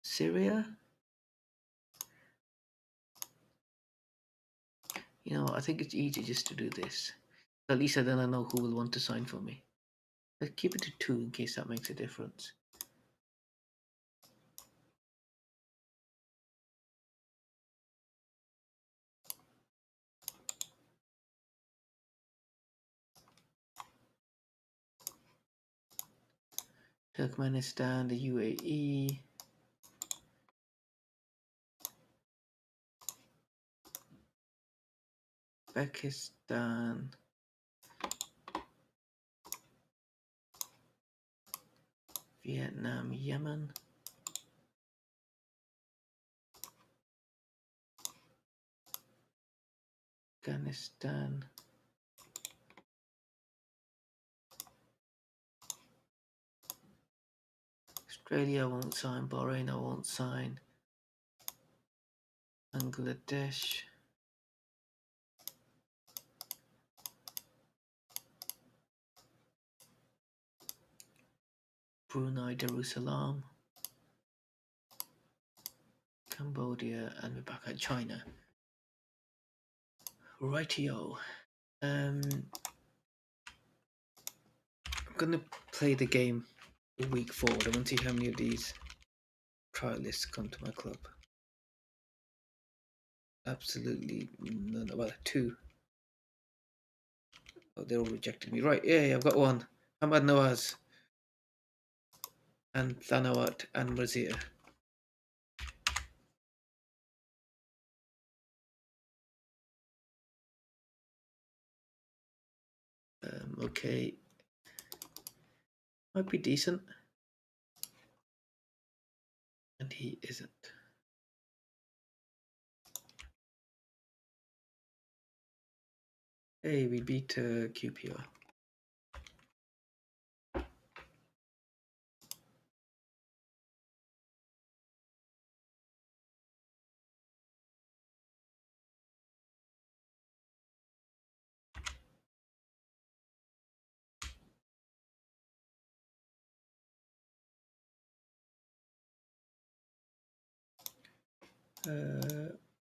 Syria? You know, I think it's easy just to do this. At least then I know who will want to sign for me. Let's keep it to 2 in case that makes a difference. Turkmenistan, the UAE. Pakistan. Vietnam, Yemen. Afghanistan. Australia won't sign. Bahrain I won't sign. Bangladesh. Brunei Darussalam. Cambodia, and we're back at China. Rightio. I'm gonna play the game a week forward. I want to see how many of these trialists come to my club. Absolutely none. Well, 2. Oh, they all rejected me. Right, yeah, I've got 1. Ahmad Nawaz and Thanawat and Razir. Okay. Might be decent. And he isn't. Hey, we beat QPR.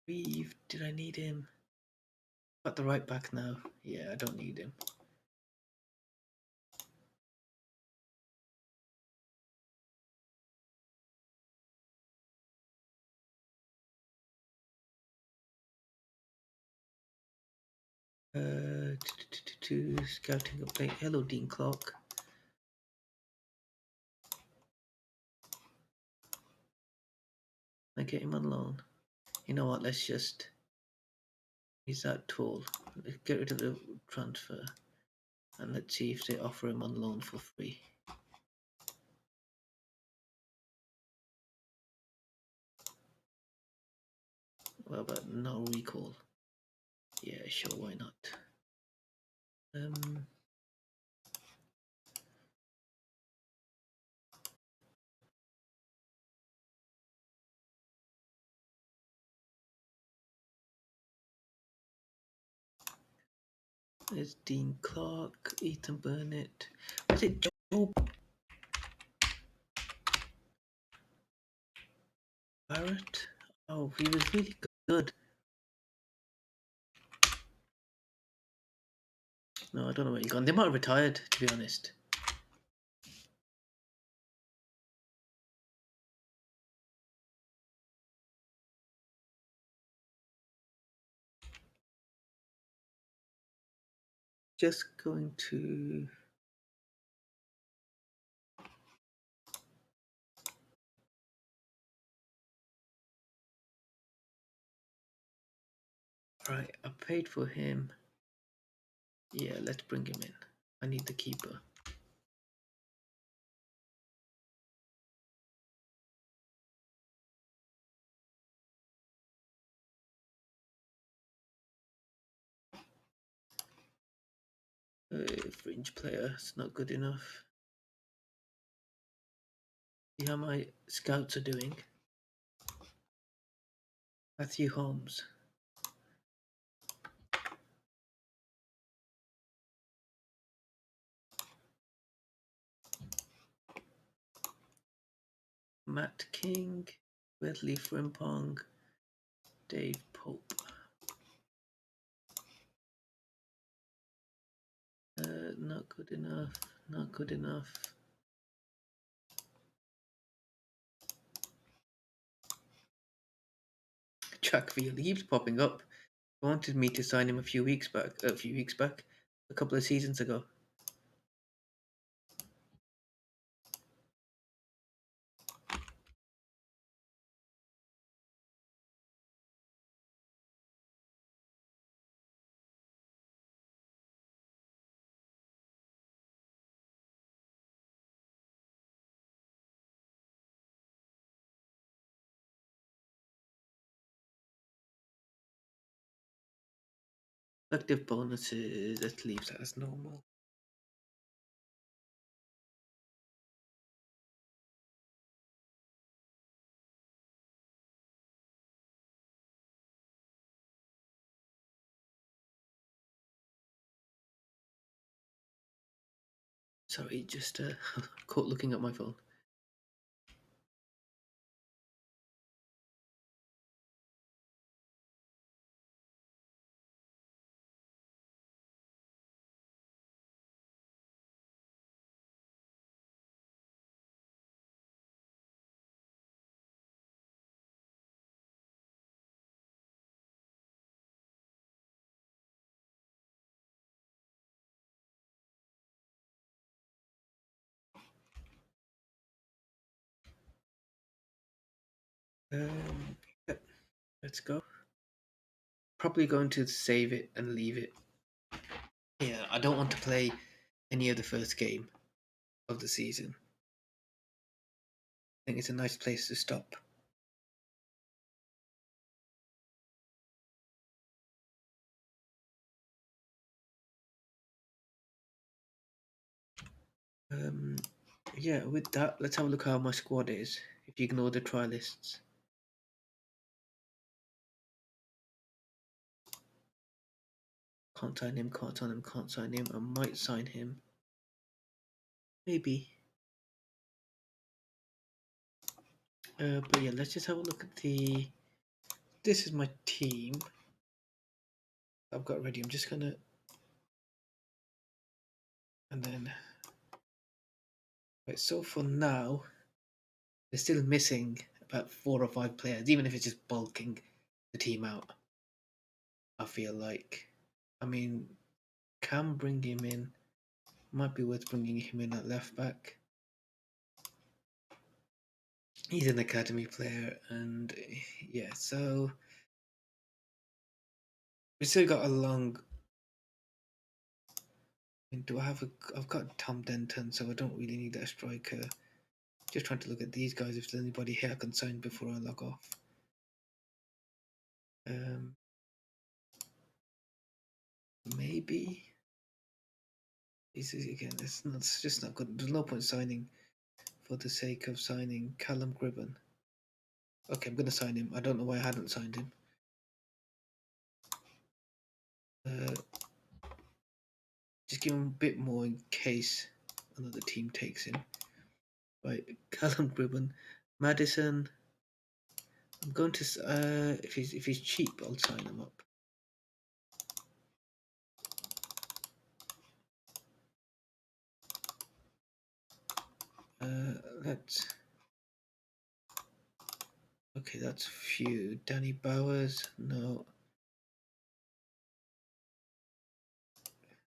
Reeve, did I need him? Got the right back now. Yeah, I don't need him. Scouting update. Hello, Dean Clark. I get him on loan. You know what? Let's just use that tool. Let's get rid of the transfer, and let's see if they offer him on loan for free. What about no recall? Yeah, sure. Why not? There's Dean Clark, Ethan Burnett. Was it Joe Barrett? Oh, he was really good. No, I don't know where he's gone. They might have retired, to be honest. Just going to. Right, I paid for him. Yeah, let's bring him in. I need the keeper. Fringe player, it's not good enough. See how my scouts are doing. Matthew Holmes. Matt King. Wesley Frimpong. Dave Pope. Not good enough. Not good enough. Jack Field. He keeps popping up. Wanted me to sign him a few weeks back. A couple of seasons ago. Effective bonuses. Let's leave that as normal. Sorry, just caught looking at my phone. Yep, let's go. Probably going to save it and leave it. Yeah, I don't want to play any of the first game of the season. I think it's a nice place to stop. Um, yeah, with that, let's have a look how my squad is. If you ignore the try lists. Can't sign him, can't sign him, can't sign him. I might sign him. Maybe. But yeah, let's just have a look at the. This is my team. I've got ready. I'm just gonna. And then. Right, so for now, they're still missing about 4 or 5 players, even if it's just bulking the team out. I feel like. I mean, can bring him in. Might be worth bringing him in at left back. He's an academy player, and yeah, so we still got a long. Do I have a? I've got Tom Denton, so I don't really need that striker. Just trying to look at these guys. If there's anybody here I can sign before I log off. Um, maybe. This is again. It's just not good. There's no point signing for the sake of signing Callum Gribben. Okay, I'm gonna sign him. I don't know why I hadn't signed him. Just give him a bit more in case another team takes him. Right, Callum Gribben, Madison. I'm going to if he's cheap, I'll sign him up. Let's. Okay, that's few. Danny Bowers, no.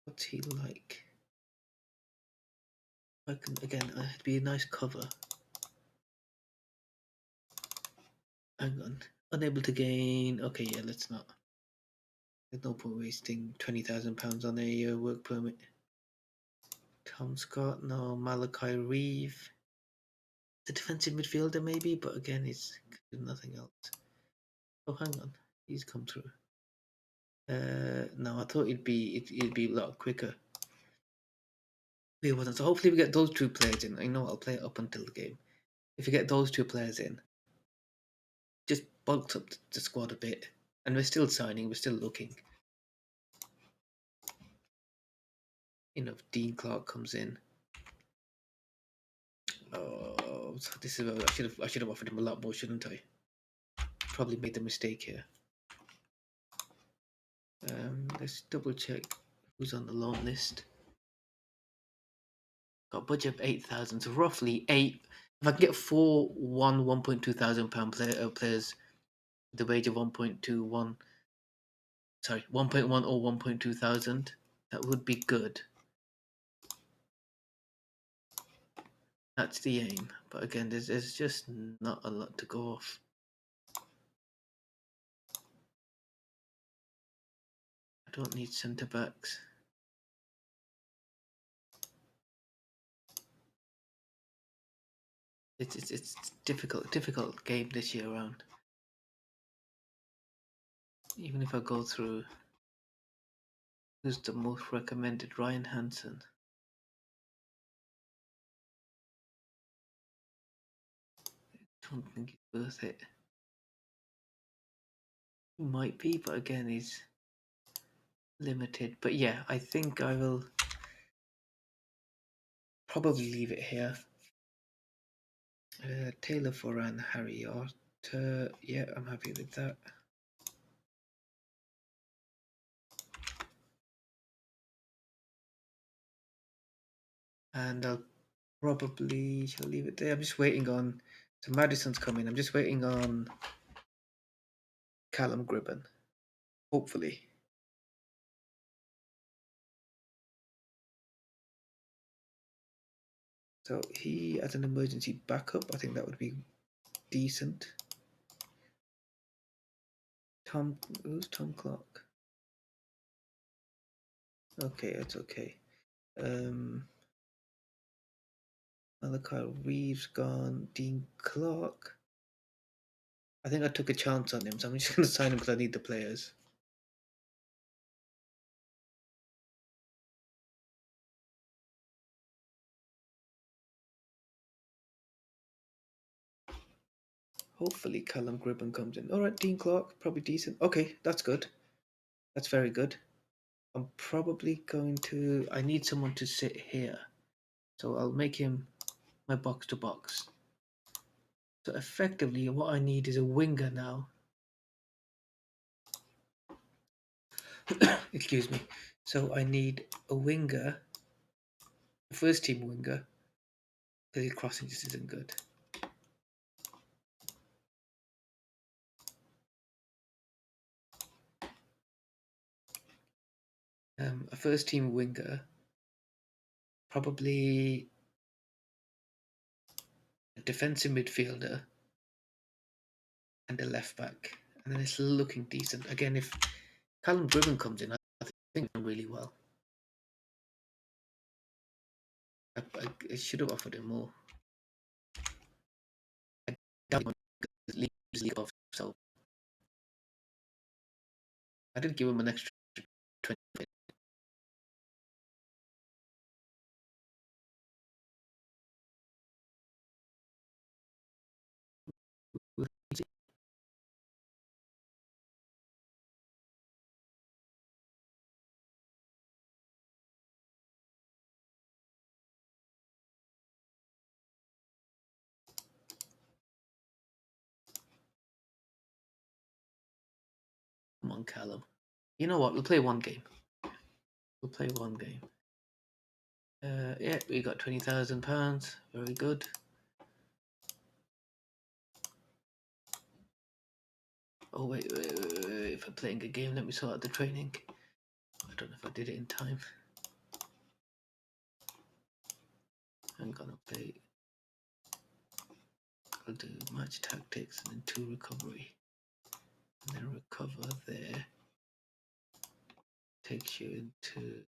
What's he like? I can again. It'd be a nice cover. Hang on. Unable to gain. Okay, yeah. Let's not. There's no point wasting £20,000 on a work permit. Tom Scott, no. Malachi Reeve, the defensive midfielder maybe, but again, he's nothing else. Oh, hang on. He's come through. No, I thought it'd be a lot quicker. It wasn't. So hopefully we get those two players in. I know I'll play it up until the game. If we get those two players in, just bulks up the squad a bit. And we're still signing, we're still looking. You know, if Dean Clark comes in. Oh, this is I should have offered him a lot more, shouldn't I? Probably made the mistake here. Let's double check who's on the loan list. Got a budget of 8,000, so roughly 8. If I can get 4 1.2 thousand pound players, the wage of 1.21, sorry, 1.1 or 1.2 thousand, that would be good. That's the aim, but again, there's just not a lot to go off. I don't need centre backs. It's difficult game this year around. Even if I go through who's the most recommended, Ryan Hansen. Don't think it's worth it. He might be, but again, he's limited. But yeah, I think I will probably leave it here. Taylor Foran, Harry Arter. Yeah, I'm happy with that. And I'll probably shall leave it there. I'm just waiting on. So Madison's coming. I'm just waiting on Callum Gribben. Hopefully. So he, as an emergency backup, I think that would be decent. Who's Tom Clark? Okay, it's okay. Malachi Reeves gone. Dean Clark. I think I took a chance on him, so I'm just going to sign him because I need the players. Hopefully Callum Gribben comes in. All right, Dean Clark, probably decent. Okay, that's good. That's very good. I'm probably going to. I need someone to sit here, so I'll make him my box to box. So effectively, what I need is a winger now. Excuse me. So I need a winger, a first team winger, because his crossing just isn't good. A first team winger, probably a defensive midfielder, and a left back, and then it's looking decent. Again, if Callum Gribben comes in, I think really well. I should have offered him more. I doubt he wants to league off, so I did give him an extra 20. on, Callum. You know what? We'll play one game. We'll play one game. Yeah, we got £20,000. Very good. Oh wait. If I'm playing a game, let me sort out the training. I don't know if I did it in time. I'm gonna play. I'll do match tactics and then 2 recovery, and then recover there. Takes you into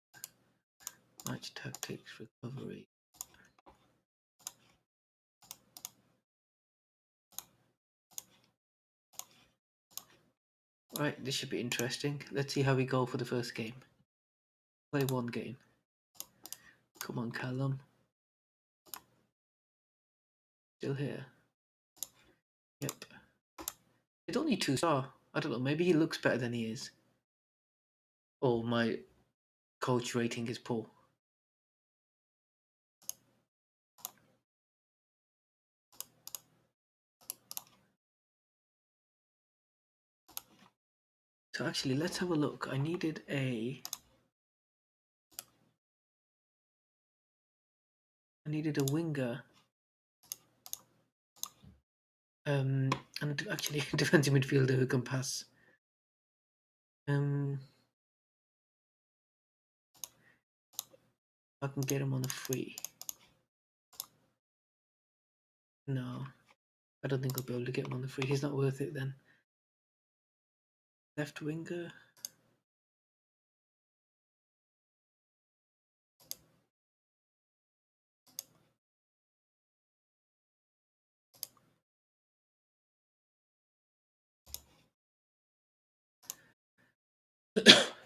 match tactics recovery. Right, this should be interesting. Let's see how we go for the first game. Play one game. Come on, Callum. Still here. Yep. It's only 2-star. I don't know, maybe he looks better than he is. Oh, my coach rating is poor. So actually, let's have a look. I needed a winger. And actually a defensive midfielder who can pass. I can get him on a free. No, I don't think I'll be able to get him on the free. He's not worth it then. Left winger.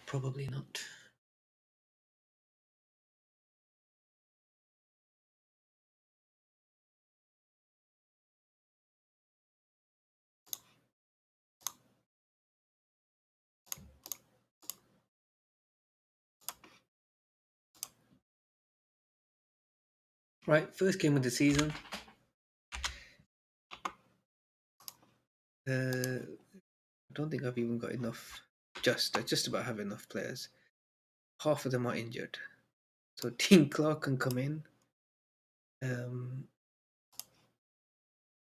Probably not. Right, first game of the season. I don't think I've even got enough. I just about have enough players. Half of them are injured, so Dean Clark can come in.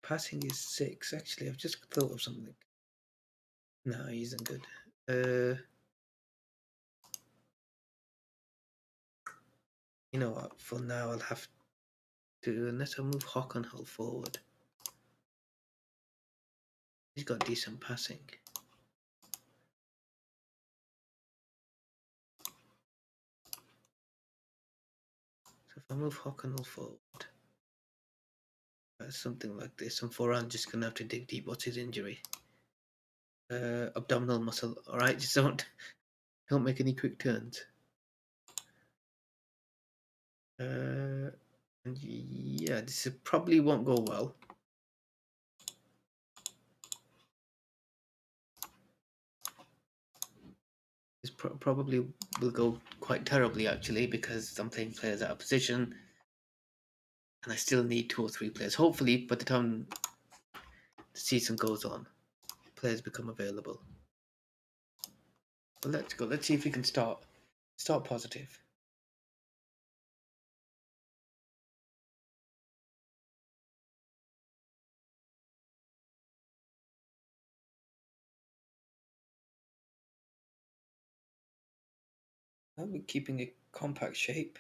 Passing is 6. Actually, I've just thought of something. No, he isn't good. You know what? For now, I'll have to, unless I move Hockenhull forward. He's got decent passing. So if I move Hockenhull forward, something like this, and Foran just gonna have to dig deep. What's his injury? Abdominal muscle. All right, just don't make any quick turns. And yeah, this probably won't go well. This probably will go quite terribly actually, because I'm playing players out of position, and I still need 2 or 3 players. Hopefully, by the time the season goes on, players become available. But let's go. Let's see if we can start positive. We're keeping a compact shape.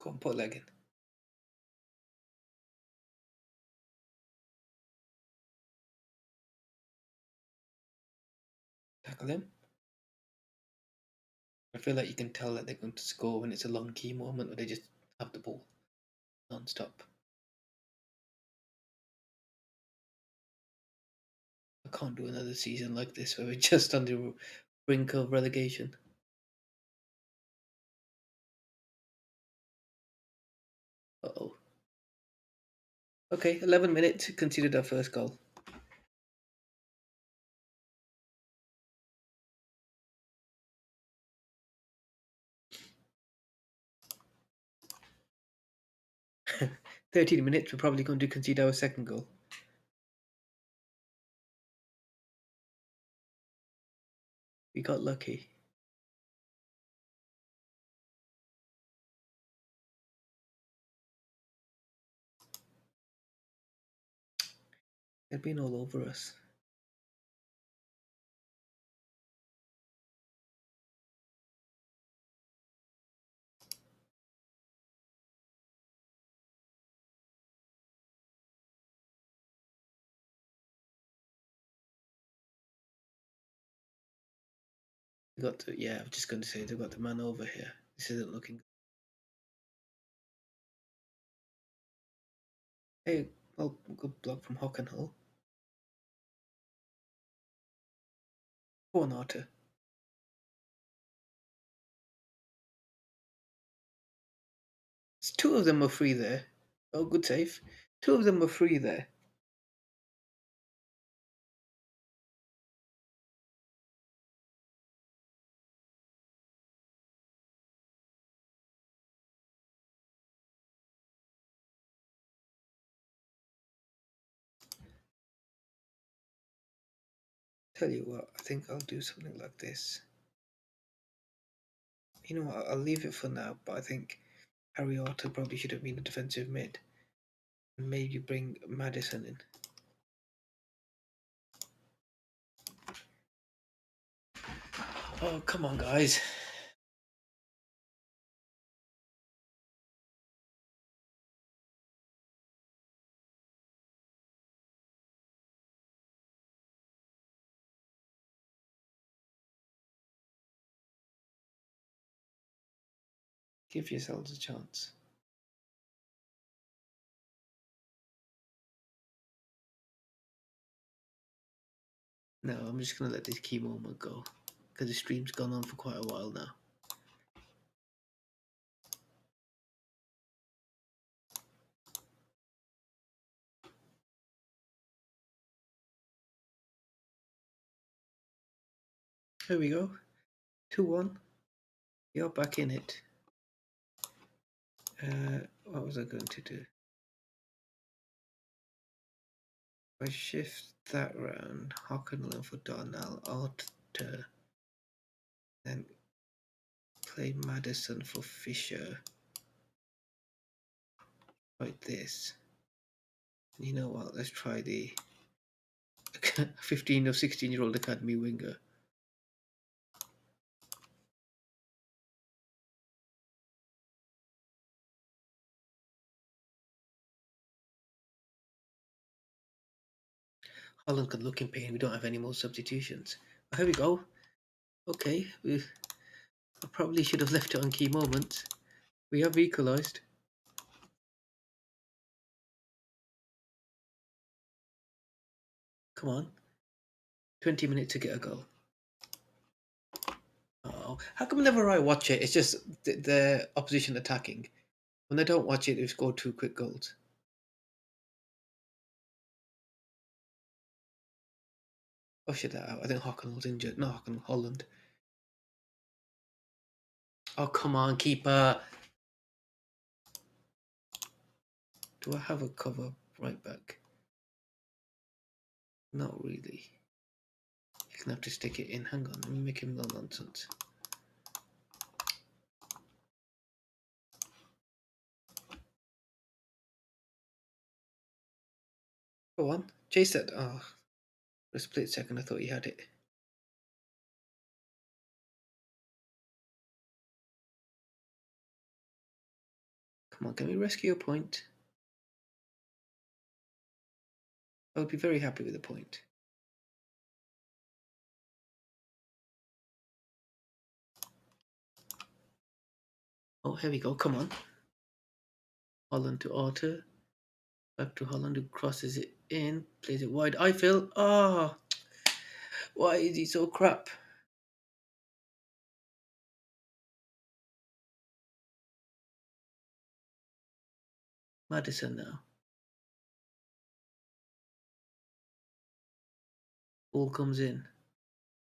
Go on, put a leg in. Tackle him. I feel like you can tell that they're going to score when it's a long key moment where they just have the ball non-stop. I can't do another season like this where we're just on the brink of relegation. Uh-oh. Okay, 11 minutes, conceded our first goal. "13 minutes, we're probably going to concede our second goal." We got lucky. They've been all over us. They got the, yeah, I'm just going to say they've got the man over here. This isn't looking good. Hey, well, good block from Hockenhull. Go on, Arthur. Two of them were free there. Oh, good save. Two of them were free there. Tell you what, I think I'll do something like this. You know what, I'll leave it for now, but I think Harry Arthur probably should have been a defensive mid. And maybe bring Madison in. Oh, come on, guys. Give yourselves a chance. No, I'm just going to let this key moment go. Because the stream's gone on for quite a while now. Here we go. 2-1. You're back in it. What was I going to do? If I shift that round, Hockenhull for Darnell, Arthur, then play Madison for Fisher. Like this. You know what? Let's try the 15 or 16-year-old academy winger. Holland could look in pain. We don't have any more substitutions. Oh, here we go. Okay, I probably should have left it on key moments. We have equalised. Come on. 20 minutes to get a goal. Oh, how come whenever I watch it, it's just the opposition attacking? When I don't watch it, they've scored 2 quick goals. Oh shit, that out. I think Hockenhull's injured. No, Holland. Oh, come on, keeper. Do I have a cover right back? Not really. You're gonna have to stick it in. Hang on, let me make him no nonsense. Go on, chase that. Oh, for a split second, I thought you had it. Come on, can we rescue a point? I would be very happy with a point. Oh, here we go. Come on. Holland to Arthur. Back to Holland, who crosses it in, plays it wide. I feel. Ah, oh, why is he so crap? Madison now. Ball comes in.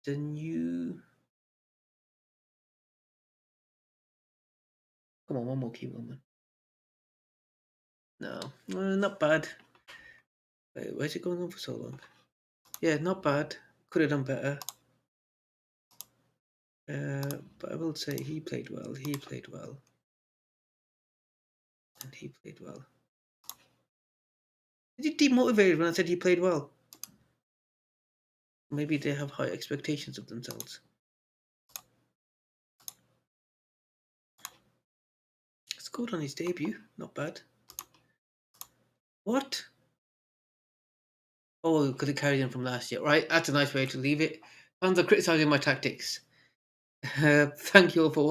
The new. Come on, one more key moment. No, not bad. Wait, where's it going on for so long? Yeah, not bad. Could have done better. But I will say he played well. He played well. And he played well. Did you demotivated when I said he played well? Maybe they have high expectations of themselves. Scored on his debut. Not bad. What? Oh, because it carried in from last year. Right, that's a nice way to leave it. Fans are criticising my tactics. Thank you all for